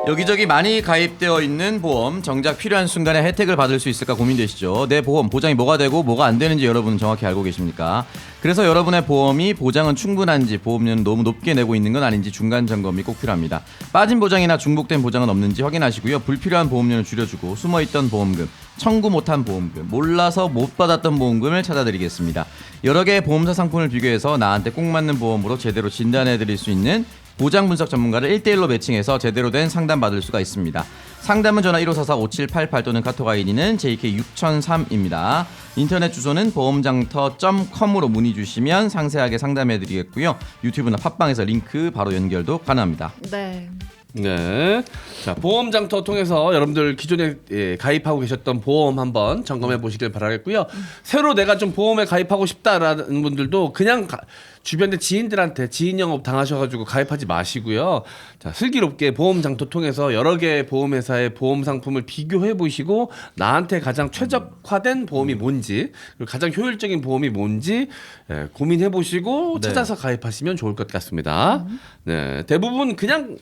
여기저기 많이 가입되어 있는 보험, 정작 필요한 순간에 혜택을 받을 수 있을까 고민되시죠? 내 보험 보장이 뭐가 되고 뭐가 안 되는지 여러분은 정확히 알고 계십니까? 그래서 여러분의 보험이 보장은 충분한지, 보험료는 너무 높게 내고 있는 건 아닌지 중간 점검이 꼭 필요합니다. 빠진 보장이나 중복된 보장은 없는지 확인하시고요. 불필요한 보험료는 줄여주고 숨어있던 보험금, 청구 못한 보험금, 몰라서 못 받았던 보험금을 찾아드리겠습니다. 여러 개의 보험사 상품을 비교해서 나한테 꼭 맞는 보험으로 제대로 진단해드릴 수 있는 보장 분석 전문가를 1대1로 매칭해서 제대로 된 상담 받을 수가 있습니다. 상담은 전화 1544-5788 또는 카톡 아이디는 JK6003입니다. 인터넷 주소는 보험장터.com으로 문의 주시면 상세하게 상담해 드리겠고요. 유튜브나 팟빵에서 링크 바로 연결도 가능합니다. 네. 네. 자, 보험장터 통해서 여러분들 기존에 가입하고 계셨던 보험 한번 점검해 보시길 바라겠고요. 새로 내가 좀 보험에 가입하고 싶다라는 분들도 그냥 주변의 지인들한테 지인 영업 당하셔가지고 가입하지 마시고요. 자, 슬기롭게 보험장터 통해서 여러 개의 보험회사의 보험 상품을 비교해 보시고 나한테 가장 최적화된 보험이 뭔지, 그리고 가장 효율적인 보험이 뭔지 고민해 보시고 찾아서 가입하시면 좋을 것 같습니다. 네, 대부분 그냥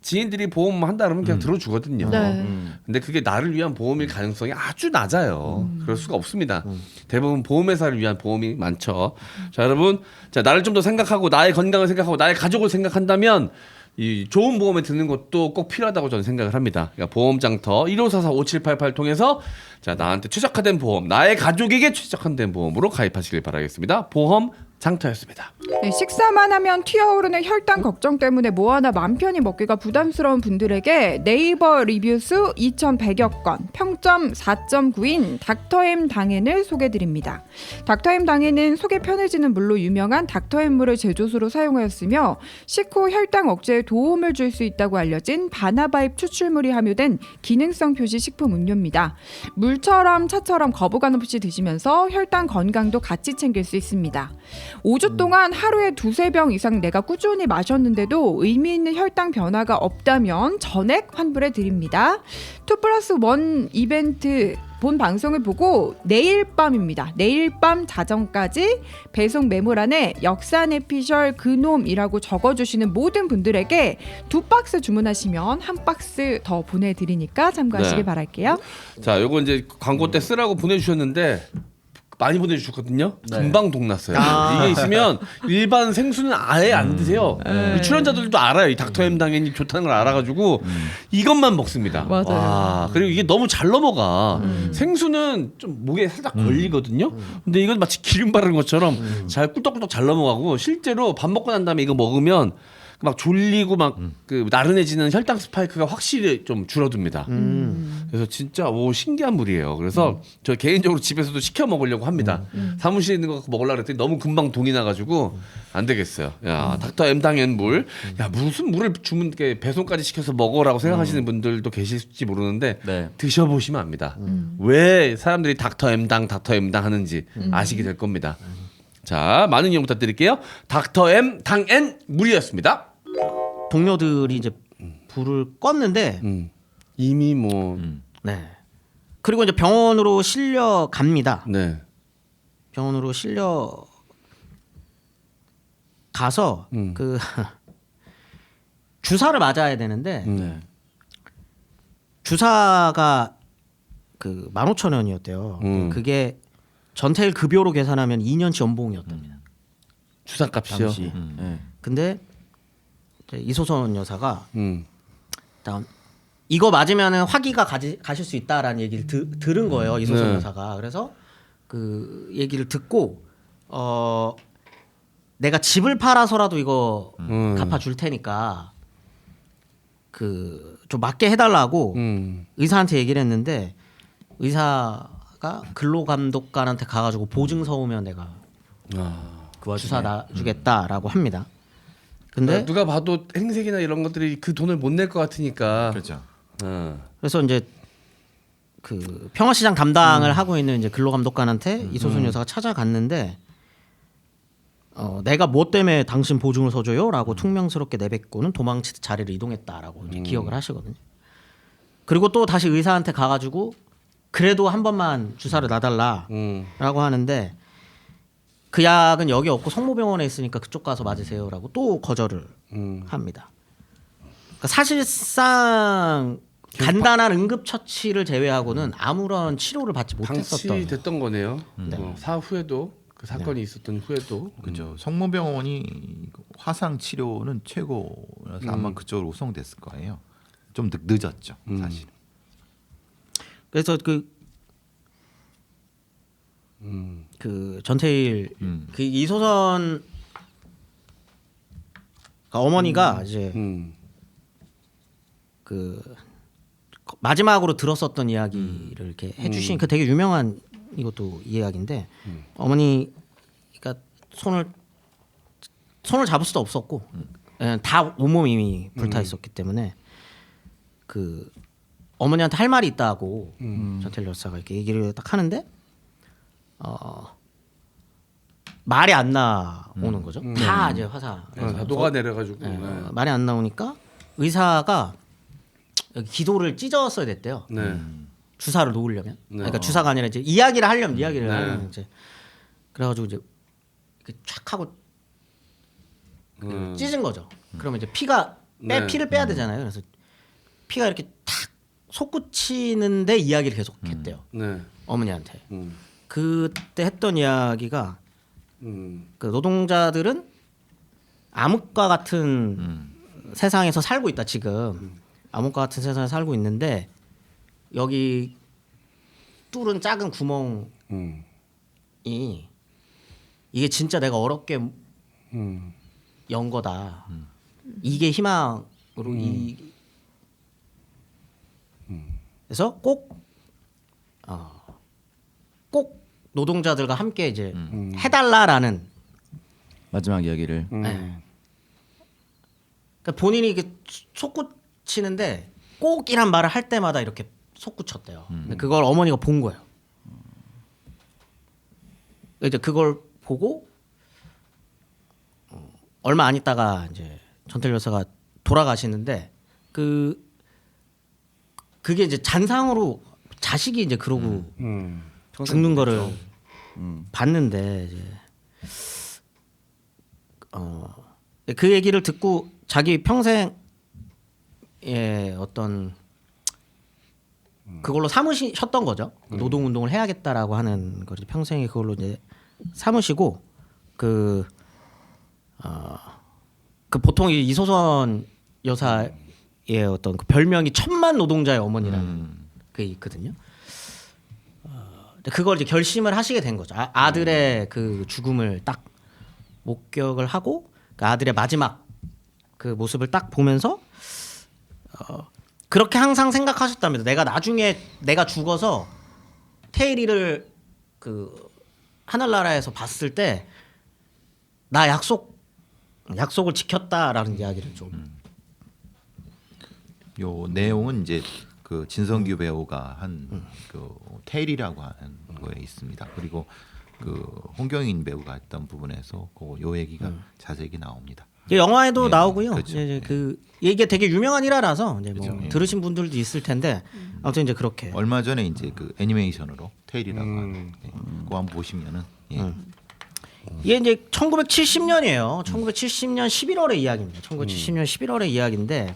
지인들이 보험 한다 그러면 그냥 들어주거든요. 네. 근데 그게 나를 위한 보험일 가능성이 아주 낮아요. 그럴 수가 없습니다. 대부분 보험회사를 위한 보험이 많죠. 자, 여러분, 자, 나를 좀 더 생각하고 나의 건강을 생각하고 나의 가족을 생각한다면 이 좋은 보험에 드는 것도 꼭 필요하다고 저는 생각을 합니다. 그러니까 보험장터 1544-5788 통해서 자, 나한테 최적화된 보험, 나의 가족에게 최적화된 보험으로 가입하시길 바라겠습니다. 보험 장터였습니다. 네, 식사만 하면 튀어오르는 혈당 걱정 때문에 뭐 하나 맘 편히 먹기가 부담스러운 분들에게 네이버 리뷰수 2100여 건, 평점 4.9인 닥터엠 당엔을 소개드립니다. 닥터엠 당엔은 속이 편해지는 물로 유명한 닥터엠물을 제조수로 사용하였으며 식후 혈당 억제에 도움을 줄 수 있다고 알려진 바나바잎 추출물이 함유된 기능성 표시 식품 음료입니다. 물처럼 차처럼 거부감 없이 드시면서 혈당 건강도 같이 챙길 수 있습니다. 5주 동안 하루에 2-3병 이상 내가 꾸준히 마셨는데도 의미 있는 혈당 변화가 없다면 전액 환불해 드립니다. 2+1 이벤트 본 방송을 보고 내일 밤입니다. 내일 밤 자정까지 배송 메모란에 역사내피셜 그놈이라고 적어주시는 모든 분들에게 2박스 주문하시면 1박스 더 보내드리니까 참고하시길 네. 바랄게요. 자, 요거 이제 광고 때 쓰라고 보내주셨는데 많이 보내주셨거든요. 금방 동났어요. 이게 있으면 일반 생수는 아예 안 드세요. 우리 출연자들도 알아요. 이 닥터엠 당연히 좋다는 걸 알아가지고 이것만 먹습니다. 맞아요. 와, 그리고 이게 너무 잘 넘어가. 생수는 좀 목에 살짝 걸리거든요. 근데 이건 마치 기름 바른 것처럼 잘 꿀떡꿀떡 잘 넘어가고 실제로 밥 먹고 난 다음에 이거 먹으면 막 졸리고 막 그 나른해지는 혈당 스파이크가 확실히 좀 줄어듭니다. 그래서 진짜 오 신기한 물이에요. 그래서 저 개인적으로 집에서도 시켜 먹으려고 합니다. 사무실에 있는 거 먹으려고 그랬더니 너무 금방 동이 나가지고 안 되겠어요. 야 닥터 M 당연 물. 야 무슨 물을 주문 게 배송까지 시켜서 먹어라고 생각하시는 분들도 계실지 모르는데 네. 드셔보시면 압니다. 왜 사람들이 닥터 M 당 하는지 아시게 될 겁니다. 자, 많은 이용 부탁드릴게요. 닥터 M 당엔 물이었습니다. 동료들이 이제 불을 껐는데 이미 뭐 네. 그리고 이제 병원으로 실려 갑니다. 네. 병원으로 실려 가서 그 주사를 맞아야 되는데 네. 주사가 그 15,000원이었대요. 그게 전태일 급여로 계산하면 2년치 연봉이었답니다. 주사값이요. 당시. 근데 이제 이소선 여사가 일단 이거 맞으면은 화기가 가실 수 있다라는 얘기를 들은 거예요. 이소선 네. 여사가. 그래서 그 얘기를 듣고 내가 집을 팔아서라도 이거 갚아줄 테니까 그 좀 맞게 해달라고 의사한테 얘기를 했는데 의사가 근로감독관한테 가가지고 보증서 오면 내가 주사 놔주겠다라고 합니다. 근데 누가 봐도 행색이나 이런 것들이 그 돈을 못 낼 것 같으니까. 그렇죠. 그래서 이제 그 평화시장 담당을 하고 있는 이제 근로감독관한테 이소선 여사가 찾아갔는데 내가 뭐 때문에 당신 보증을 서줘요라고 퉁명스럽게 내뱉고는 도망치듯 자리를 이동했다라고 이제 기억을 하시거든요. 그리고 또 다시 의사한테 가가지고 그래도 한 번만 주사를 놔달라라고 하는데 그 약은 여기 없고 성모병원에 있으니까 그쪽 가서 맞으세요라고 또 거절을 합니다. 그러니까 사실상 간단한 응급처치를 제외하고는 아무런 치료를 받지 못했었던. 방치됐던 거네요. 네. 사후에도 그 사건이 있었던 후에도. 그죠. 성모병원이 화상 치료는 최고라서 아마 그쪽으로 우선됐을 거예요. 좀 늦었죠, 사실. 그래서 그 전태일 그 이소선 어머니가 이제 그 마지막으로 들었었던 이야기를 이렇게 해주신 그 되게 유명한 이것도 이야기인데 어머니가 손을 잡을 수도 없었고 다 온몸이 이미 불타 있었기 때문에 그 어머니한테 할 말이 있다고 전태일 여사가 이렇게 얘기를 딱 하는데 말이 안 나오는 거죠. 다 이제 화상 다 녹아내려가지고. 네, 네. 말이 안 나오니까 의사가 여기 기도를 찢었어야 됐대요. 네. 주사를 놓으려면. 네. 그러니까 주사가 아니라 이제 이야기를 하려면 이야기를 네. 하려면 이제 그래가지고 이제 이렇게 촥 하고 찢은 거죠. 그러면 이제 네. 피를 빼야 되잖아요. 그래서 피가 이렇게 탁 솟구치는데 이야기를 계속 했대요. 네. 어머니한테. 음. 그때 했던 이야기가 음. 그 노동자들은 암흑과 같은 세상에서 살고 있다 지금. 암흑과 같은 세상에 살고 있는데 여기 뚫은 작은 구멍이 이게 진짜 내가 어렵게 연 거다. 이게 희망으로 그래서 꼭 노동자들과 함께 이제 해달라라는 마지막 이야기를 네. 그러니까 본인이 이게 솟구치는데 꼭이란 말을 할 때마다 이렇게 솟구쳤대요. 근데 그걸 어머니가 본 거예요. 이제 그걸 보고 얼마 안 있다가 이제 전태일 여사가 돌아가시는데 그게 이제 잔상으로 자식이 이제 그러고 죽는 거를 봤는데 이제 그 얘기를 듣고 자기 평생의 어떤 그걸로 삼으셨던 거죠. 노동 운동을 해야겠다라고 하는 걸 평생에 그걸로 이제 삼으시고 그 보통 이 이소선 여사의 어떤 그 별명이 천만 노동자의 어머니라는 게 있거든요. 그걸 이제 결심을 하시게 된 거죠. 아들의 그 죽음을 딱 목격을 하고 그 아들의 마지막 그 모습을 딱 보면서 그렇게 항상 생각하셨답니다. 내가 나중에 내가 죽어서 태일이를 그 하늘나라에서 봤을 때 나 약속을 지켰다라는 이야기를 좀. 요 내용은 이제 그 진성규 배우가 한 그 테일이라고 하는 거에 있습니다. 그리고 그 홍경인 배우가 했던 부분에서 요 얘기가 자세히 나옵니다. 영화에도 예, 나오고요. 그렇죠. 이제 그 이게 되게 유명한 일화라서 이제 뭐 그렇죠. 예. 들으신 분들도 있을 텐데 아무튼 이제 그렇게. 얼마 전에 이제 그 애니메이션으로 테일이라고 하는 그거 한번 보시면은 이게 이제 1970년이에요. 1970년 11월의 이야기입니다. 1970년 11월의 이야기인데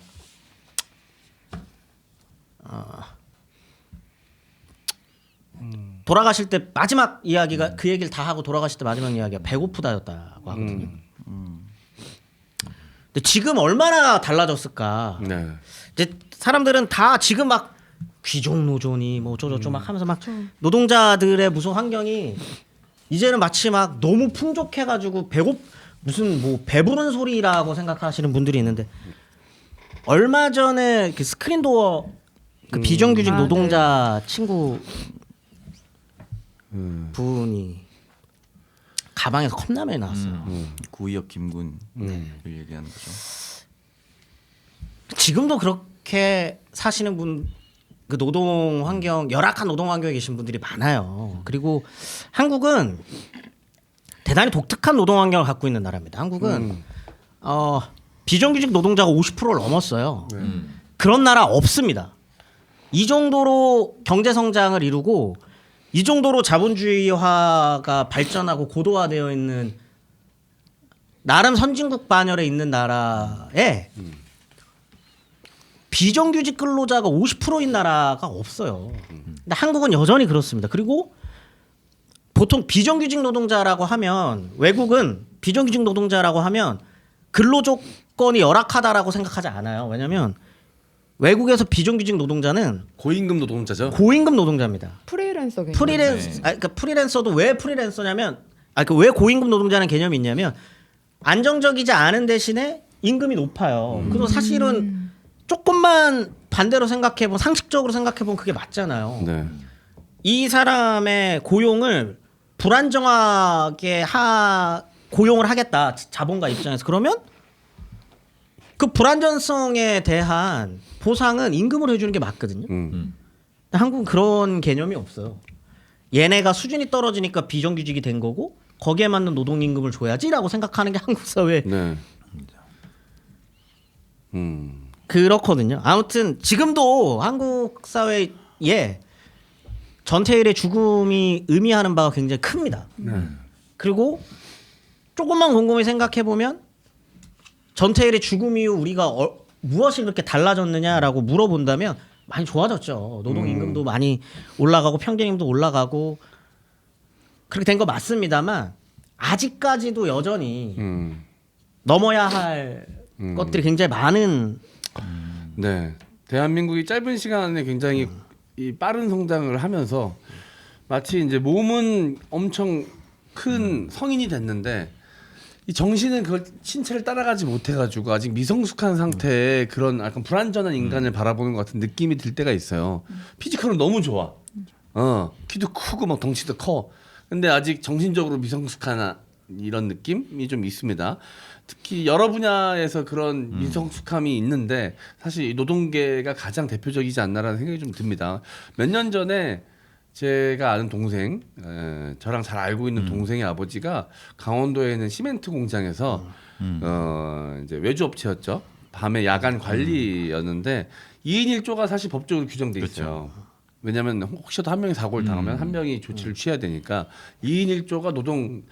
돌아가실 때 마지막 이야기가 그 얘기를 다 하고 돌아가실 때 마지막 이야기가 배고프다였다고 하거든요. 근데 지금 얼마나 달라졌을까? 네. 이제 사람들은 다 지금 막 귀족 노조니 뭐 어쩌고저쩌고 막 하면서 막 노동자들의 무슨 환경이 이제는 마치 막 너무 풍족해가지고 무슨 뭐 배부른 소리라고 생각하시는 분들이 있는데 얼마 전에 그 스크린도어 그 비정규직 노동자 친구 분이 가방에서 컵라면이 나왔어요. 구의역 김군을 얘기하는 거죠. 지금도 그렇게 사시는 분, 그 노동 환경, 열악한 노동 환경에 계신 분들이 많아요. 그리고 한국은 대단히 독특한 노동 환경을 갖고 있는 나라입니다. 한국은 비정규직 노동자가 50%를 넘었어요. 그런 나라 없습니다. 이 정도로 경제 성장을 이루고 이 정도로 자본주의화가 발전하고 고도화되어 있는 나름 선진국 반열에 있는 나라에 비정규직 근로자가 50%인 나라가 없어요. 근데 한국은 여전히 그렇습니다. 그리고 보통 비정규직 노동자라고 하면 외국은 비정규직 노동자라고 하면 근로 조건이 열악하다라고 생각하지 않아요. 왜냐하면 외국에서 비정규직 노동자는 고임금 노동자죠. 고임금 노동자입니다. 프리랜서 개념. 그러니까 프리랜서도 왜 프리랜서냐면 왜 고임금 노동자는 개념이 있냐면 안정적이지 않은 대신에 임금이 높아요. 그래서 사실은 조금만 반대로 생각해보면 상식적으로 생각해보면 그게 맞잖아요. 네. 이 사람의 고용을 불안정하게 고용을 하겠다 자본가 입장에서 그러면 그 불안전성에 대한 보상은 임금으로 해주는 게 맞거든요. 근데 한국은 그런 개념이 없어요. 얘네가 수준이 떨어지니까 비정규직이 된 거고 거기에 맞는 노동임금을 줘야지라고 생각하는 게 한국 사회 네. 그렇거든요. 아무튼 지금도 한국 사회에 전태일의 죽음이 의미하는 바가 굉장히 큽니다. 그리고 조금만 곰곰이 생각해 보면 전태일의 죽음 이후 우리가 무엇이 그렇게 달라졌느냐라고 물어본다면 많이 좋아졌죠. 노동임금도 많이 올라가고 평균임금도 올라가고 그렇게 된 거 맞습니다만 아직까지도 여전히 넘어야 할 것들이 굉장히 많은. 네. 대한민국이 짧은 시간 안에 굉장히 이 빠른 성장을 하면서 마치 이제 몸은 엄청 큰 성인이 됐는데 이 정신은 그걸 신체를 따라가지 못해가지고 아직 미성숙한 상태의 그런 약간 불완전한 인간을 바라보는 것 같은 느낌이 들 때가 있어요. 피지컬은 너무 좋아. 키도 크고 막 덩치도 커. 근데 아직 정신적으로 미성숙한 이런 느낌이 좀 있습니다. 특히 여러 분야에서 그런 미성숙함이 있는데 사실 이 노동계가 가장 대표적이지 않나라는 생각이 좀 듭니다. 몇 년 전에 제가 아는 동생, 저랑 잘 알고 있는 동생의 아버지가 강원도에 있는 시멘트 공장에서 이제 외주업체였죠. 밤에 야간 관리였는데 2인 1조가 사실 법적으로 규정돼 있어요. 왜냐하면 혹시라도 한 명이 사고를 당하면 한 명이 조치를 취해야 되니까 2인 1조가 노동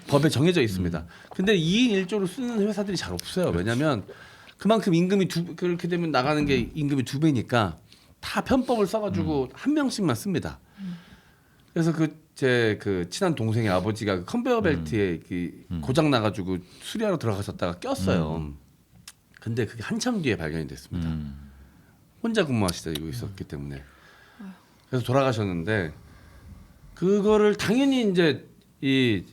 법에 정해져 있습니다. 근데 2인 1조로 쓰는 회사들이 잘 없어요. 왜냐하면 그만큼 임금이 그렇게 되면 나가는 게 임금이 2배니까 다 편법을 써가지고 한 명씩만 씁니다. 그래서 제 친한 동생의 아버지가 그 컨베이어 벨트에 고장 나가지고 수리하러 들어가셨다가 꼈어요. 근데 그게 한참 뒤에 발견이 됐습니다. 혼자 근무하시고 있었기 때문에 그래서 돌아가셨는데 그거를 당연히 이제 이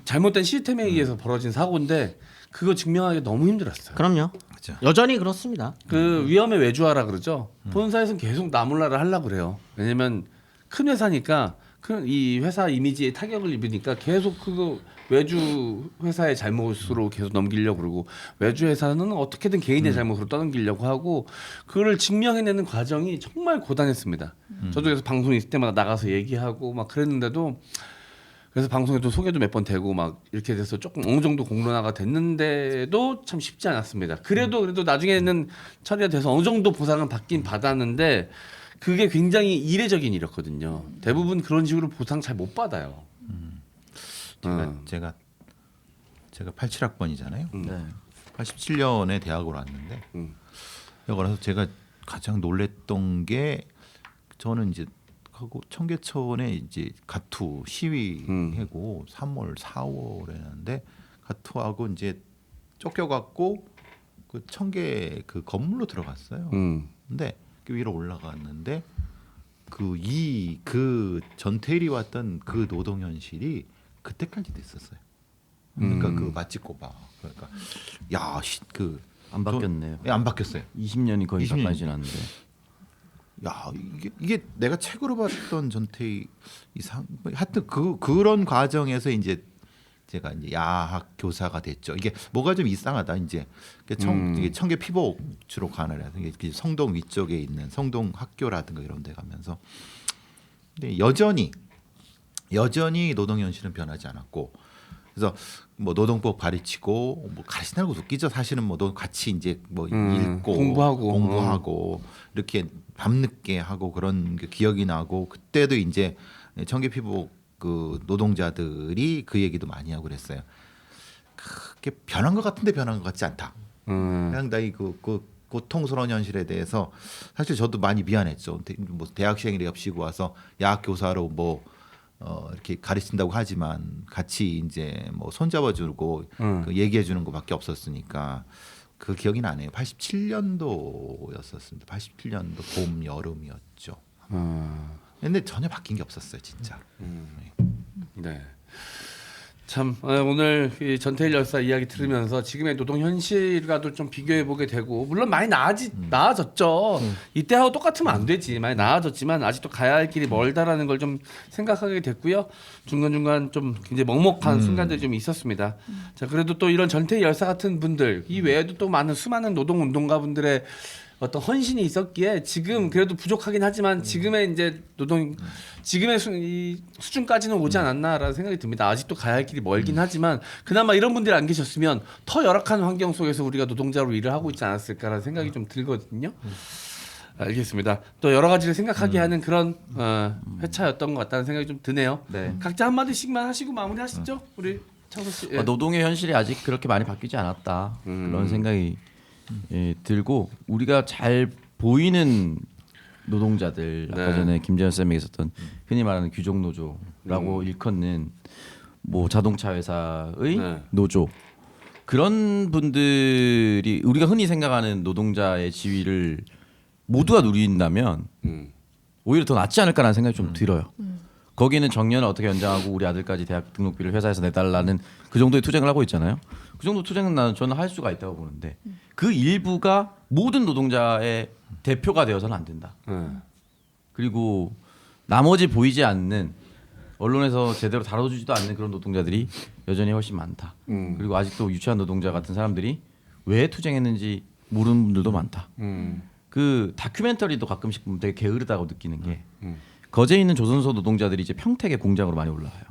잘못된 시스템에 의해서 벌어진 사고인데 그거 증명하기 너무 힘들었어요. 그럼요. 그렇죠. 여전히 그렇습니다. 그 위험에 외주하라 그러죠. 본사에서는 계속 나몰라를 하려고 그래요. 왜냐면 큰 회사니까 이 회사 이미지에 타격을 입으니까 계속 그 외주 회사의 잘못으로 계속 넘기려고 그러고 외주 회사는 어떻게든 개인의 잘못으로 떠넘기려고 하고 그걸 증명해내는 과정이 정말 고단했습니다. 저도 그래서 방송 있을 때마다 나가서 얘기하고 막 그랬는데도 그래서 방송에도 소개도 몇 번 되고 막 이렇게 돼서 조금 어느 정도 공론화가 됐는데도 참 쉽지 않았습니다. 그래도 나중에는 처리가 돼서 어느 정도 보상은 받긴 받았는데 그게 굉장히 이례적인 일이었거든요. 대부분 그런 식으로 보상 잘 못 받아요. 제가 87학번이잖아요. 87년에 대학으로 왔는데 여기 와서 제가 가장 놀랬던 게 저는 이제 청계천에 이제 가투 시위하고 3월, 4월에 했는데 가투하고 이제 쫓겨갖고 그 청계 그 건물로 들어갔어요. 근데 그 위로 올라갔는데 그 전태일이 왔던 그 노동 현실이 그때까지도 있었어요. 그러니까 그 맛집 고바 그러니까 안 바뀌었네요. 안 바뀌었어요. 20년이 거의 20년. 가까이 지났는데. 야 이게 내가 책으로 봤던 전태일 하여튼 그런 과정에서 이제 제가 이제 야학 교사가 됐죠. 이게 뭐가 좀 이상하다 이제 이게 청계 피복 주로 가나라 이게 성동 위쪽에 있는 성동 학교라든가 이런 데 가면서 근데 여전히 노동 현실은 변하지 않았고 그래서 뭐 노동법 가르치고 뭐 가르치는 거 웃기죠. 사실은 뭐 같이 이제 뭐 읽고 공부하고 이렇게 밤늦게 하고 그런 게 기억이 나고 그때도 이제 청계 피복 그 노동자들이 그 얘기도 많이 하고 그랬어요. 그게 변한 것 같은데 변한 것 같지 않다. 상당히 그 고통스러운 현실에 대해서 사실 저도 많이 미안했죠. 뭐 대학생이 엽시고 와서 야학 교사로 뭐 이렇게 가르친다고 하지만 같이 이제 뭐 손잡아주고 그 얘기해주는 것밖에 없었으니까 그 기억이 나네요. 87년도였었습니다. 87년도 봄 여름이었죠. 근데 전혀 바뀐 게 없었어요, 진짜. 네. 참 오늘 이 전태일 열사 이야기 들으면서 지금의 노동 현실과도 좀 비교해 보게 되고 물론 많이 나아졌죠. 이때하고 똑같으면 안 되지. 많이 나아졌지만 아직도 가야 할 길이 멀다라는 걸 좀 생각하게 됐고요. 중간중간 좀 굉장히 먹먹한 순간들이 좀 있었습니다. 자, 그래도 또 이런 전태일 열사 같은 분들 이 외에도 또 많은 수많은 노동 운동가 분들의 어떤 헌신이 있었기에 지금 그래도 부족하긴 하지만 지금의 이제 지금의 이 수준까지는 오지 않았나라는 생각이 듭니다. 아직도 가야 할 길이 멀긴 하지만 그나마 이런 분들이 안 계셨으면 더 열악한 환경 속에서 우리가 노동자로 일을 하고 있지 않았을까라는 생각이 좀 들거든요. 알겠습니다. 또 여러 가지를 생각하게 하는 그런 회차였던 것 같다는 생각이 좀 드네요. 네. 각자 한 마디씩만 하시고 마무리하시죠. 우리 창섭 씨. 예. 노동의 현실이 아직 그렇게 많이 바뀌지 않았다 그런 생각이 들고 우리가 잘 보이는 노동자들 아까 네. 전에 김재현 쌤이 있었던 흔히 말하는 귀족 노조라고 일컫는 뭐 자동차 회사의 네. 노조 그런 분들이 우리가 흔히 생각하는 노동자의 지위를 모두가 누린다면 오히려 더 낫지 않을까라는 생각이 좀 들어요. 거기는 정년을 어떻게 연장하고 우리 아들까지 대학 등록비를 회사에서 내달라는 그 정도의 투쟁을 하고 있잖아요. 그 정도 투쟁은 저는 할 수가 있다고 보는데 그 일부가 모든 노동자의 대표가 되어서는 안 된다. 그리고 나머지 보이지 않는 언론에서 제대로 다뤄주지도 않는 그런 노동자들이 여전히 훨씬 많다. 그리고 아직도 유치한 노동자 같은 사람들이 왜 투쟁했는지 모르는 분들도 많다. 그 다큐멘터리도 가끔씩 보면 되게 게으르다고 느끼는 게 거제에 있는 조선소 노동자들이 이제 평택의 공장으로 많이 올라와요.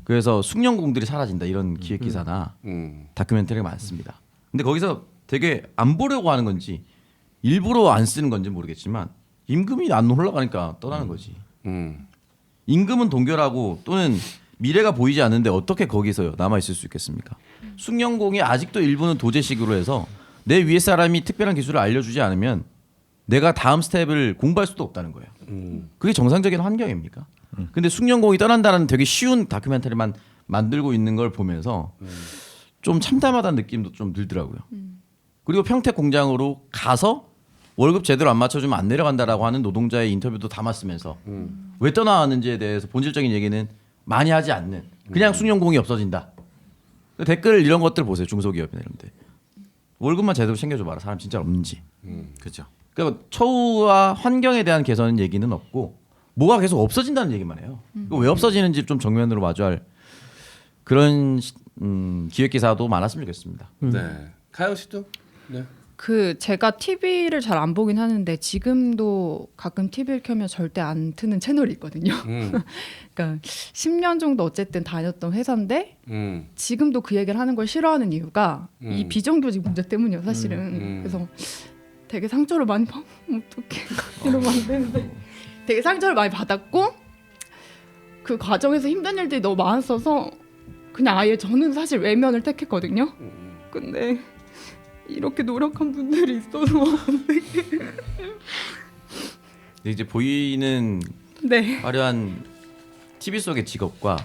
그래서 숙련공들이 사라진다 이런 기획 기사나 다큐멘터리가 많습니다. 근데 거기서 되게 안 보려고 하는 건지 일부러 안 쓰는 건지 모르겠지만 임금이 안 올라가니까 떠나는 거지. 임금은 동결하고 또는 미래가 보이지 않는데 어떻게 거기서 남아 있을 수 있겠습니까? 숙련공이 아직도 일부는 도제식으로 해서 내 위에 사람이 특별한 기술을 알려주지 않으면 내가 다음 스텝을 공부할 수도 없다는 거예요. 그게 정상적인 환경입니까? 근데 숙련공이 떠난다는 되게 쉬운 다큐멘터리만 만들고 있는 걸 보면서 좀 참담하다는 느낌도 좀 들더라고요. 그리고 평택 공장으로 가서 월급 제대로 안 맞춰주면 안 내려간다라고 하는 노동자의 인터뷰도 담았으면서 왜 떠나왔는지에 대해서 본질적인 얘기는 많이 하지 않는 그냥 숙련공이 없어진다. 댓글 이런 것들 보세요. 중소기업이나 이런 데. 월급만 제대로 챙겨줘봐라. 사람 진짜 없는지. 그렇죠. 그러니까 처우와 환경에 대한 개선 얘기는 없고 뭐가 계속 없어진다는 얘기만 해요. 왜 없어지는지 좀 정면으로 마주할 그런 기획 기사도 많았으면 좋겠습니다. 네. 가요 씨도. 네. 그 제가 TV를 잘 안 보긴 하는데 지금도 가끔 TV를 켜면 절대 안 트는 채널이 있거든요. 그러니까 10년 정도 어쨌든 다녔던 회사인데 지금도 그 얘기를 하는 걸 싫어하는 이유가 이 비정규직 문제 때문이에요, 사실은. 그래서 되게 상처를 많이 어떻게 이러면 안 되는데 되게 상처를 많이 받았고 그 과정에서 힘든 일들이 너무 많았어서 그냥 아예 저는 사실 외면을 택했거든요. 근데 이렇게 노력한 분들이 있어서 근데 이제 보이는 네. 화려한 TV 속의 직업과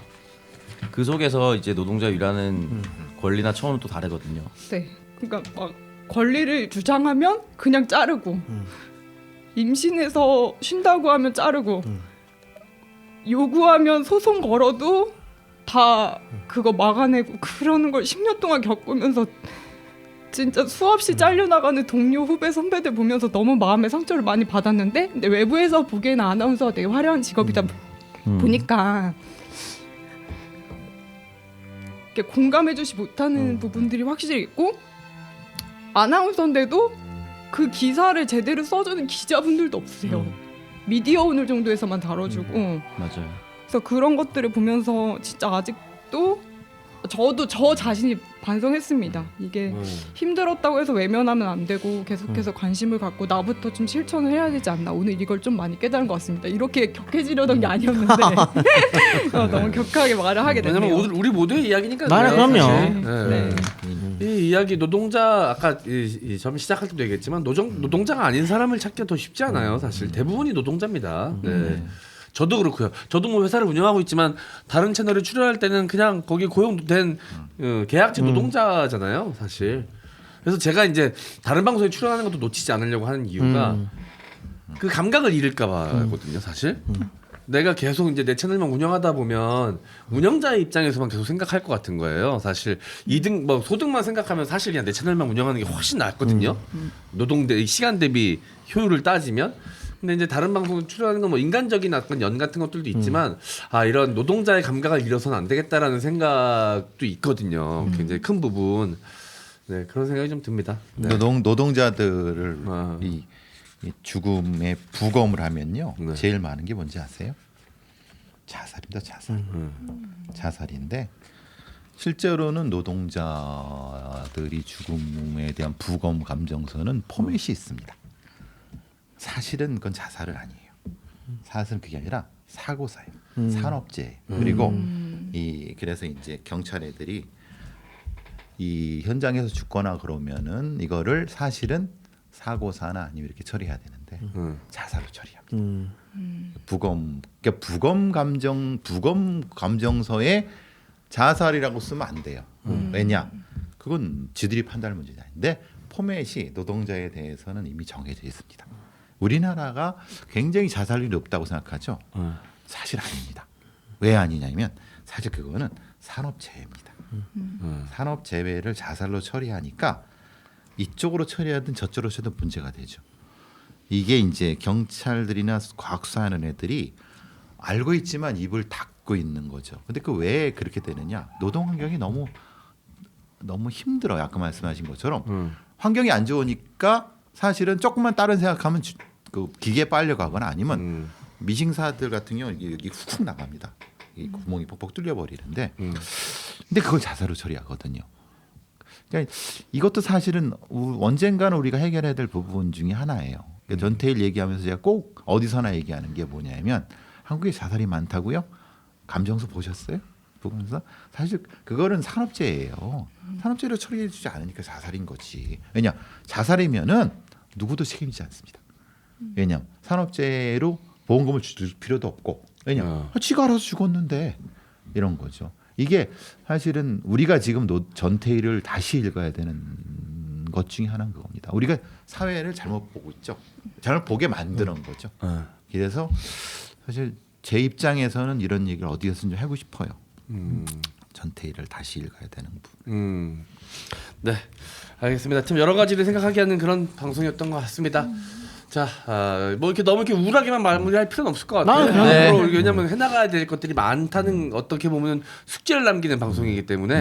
그 속에서 이제 노동자 일하는 권리나 처우는 또 다르거든요. 네. 그러니까 막 권리를 주장하면 그냥 자르고 임신해서 쉰다고 하면 자르고 요구하면 소송 걸어도 다 그거 막아내고 그러는 걸 10년 동안 겪으면서 진짜 수없이 잘려나가는 동료, 후배, 선배들 보면서 너무 마음에 상처를 많이 받았는데 근데 외부에서 보기에는 아나운서가 되게 화려한 직업이다 보니까 이렇게 공감해주지 못하는 부분들이 확실히 있고 아나운서인데도 그 기사를 제대로 써주는 기자분들도 없으세요. 미디어 오늘 정도에서만 다뤄주고 맞아요. 그래서 그런 것들을 보면서 진짜 아직도 저도 저 자신이 반성했습니다. 이게 힘들었다고 해서 외면하면 안 되고 계속해서 관심을 갖고 나부터 좀 실천을 해야 되지 않나. 오늘 이걸 좀 많이 깨달은 것 같습니다. 이렇게 격해지려던 게 아니었는데 너무 격하게 말을 하게 됐네요. 왜냐면 우리 모두의 이야기니까. 그럼요. 네. 네. 이 이야기 노동자 아까 점 시작할 때도 얘기했지만 노동자가 아닌 사람을 찾기가 더 쉽지 않아요. 사실 대부분이 노동자입니다. 네. 저도 그렇고요. 저도 뭐 회사를 운영하고 있지만 다른 채널에 출연할 때는 그냥 거기 고용된 계약직 노동자잖아요. 사실. 그래서 제가 이제 다른 방송에 출연하는 것도 놓치지 않으려고 하는 이유가 그 감각을 잃을까 봐거든요. 사실. 내가 계속 이제 내 채널만 운영하다 보면 운영자의 입장에서만 계속 생각할 것 같은 거예요. 사실 이득 뭐 소득만 생각하면 사실 그냥 내 채널만 운영하는 게 훨씬 낫거든요. 노동 대 시간 대비 효율을 따지면. 근데 이제 다른 방송 출연하는 건 뭐 인간적인 어떤 연 같은 것들도 있지만 아 이런 노동자의 감각을 잃어서는 안 되겠다라는 생각도 있거든요. 굉장히 큰 부분. 네 그런 생각이 좀 듭니다. 네. 노동자들을 이 죽음의 부검을 하면요. 네. 제일 많은 게 뭔지 아세요? 자살입니다. 자살. 자살인데 실제로는 노동자들이 죽음에 대한 부검 감정서는 포맷이 있습니다. 사실은 그건 자살은 아니에요. 사실은 그게 아니라 사고사예요. 산업재해. 그리고 그래서 이제 경찰 애들이 이 현장에서 죽거나 그러면은 이거를 사실은 사고사나 아니면 이렇게 처리해야 되는데 자살로 처리합니다. 그러니까 부검 감정서에 자살이라고 쓰면 안 돼요. 왜냐? 그건 지들이 판단할 문제가 아닌데 포맷이 노동자에 대해서는 이미 정해져 있습니다. 우리나라가 굉장히 자살률이 높다고 생각하죠. 사실 아닙니다. 왜 아니냐면 사실 그거는 산업재해입니다. 산업재해를 자살로 처리하니까 이쪽으로 처리하든 저쪽으로 처리하든 문제가 되죠. 이게 이제 경찰들이나 과학수사하는 애들이 알고 있지만 입을 닫고 있는 거죠. 근데 그 왜 그렇게 되느냐? 노동 환경이 너무 힘들어요. 아까 말씀하신 것처럼 환경이 안 좋으니까 사실은 조금만 다른 생각하면 그 기계에 빨려가거나 아니면 미싱사들 같은 경우 여기 훅 나갑니다. 이 구멍이 뻑뻑 뚫려 버리는데, 근데 그걸 자살로 처리하거든요. 그러니까 이것도 사실은 언젠가는 우리가 해결해야 될 부분 중에 하나예요. 그러니까 전태일 얘기하면서 제가 꼭 어디서나 얘기하는 게 뭐냐면 한국에 자살이 많다고요? 감정서 보셨어요? 보면서 사실 그거는 산업재해예요. 산업재해로 처리해주지 않으니까 자살인 거지. 왜냐 자살이면은 누구도 책임지지 않습니다. 왜냐 산업재해로 보험금을 줄 필요도 없고 왜냐 지가 알아서 죽었는데 이런 거죠. 이게 사실은 우리가 지금 전태일을 다시 읽어야 되는 것 중에 하나인 겁니다. 우리가 사회를 잘못 보고 있죠. 잘못 보게 만드는 거죠. 그래서 사실 제 입장에서는 이런 얘기를 어디에서든 좀 하고 싶어요. 전태일을 다시 읽어야 되는 부분. 네, 알겠습니다. 참 여러 가지를 생각하게 하는 그런 방송이었던 것 같습니다. 자, 뭐 이렇게 너무 이렇게 우울하게만 마무리할 필요는 없을 것 같아요. 네. 왜냐하면 해나가야 될 것들이 많다는 어떻게 보면 숙제를 남기는 방송이기 때문에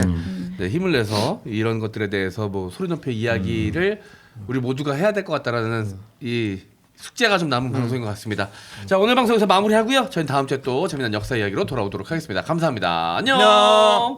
네, 힘을 내서 이런 것들에 대해서 뭐 소리 높여 이야기를 우리 모두가 해야 될 것 같다라는 이 숙제가 좀 남은 방송인 것 같습니다. 자, 오늘 방송에서 마무리하고요. 저희는 다음 주에 또 재미난 역사 이야기로 돌아오도록 하겠습니다. 감사합니다. 안녕.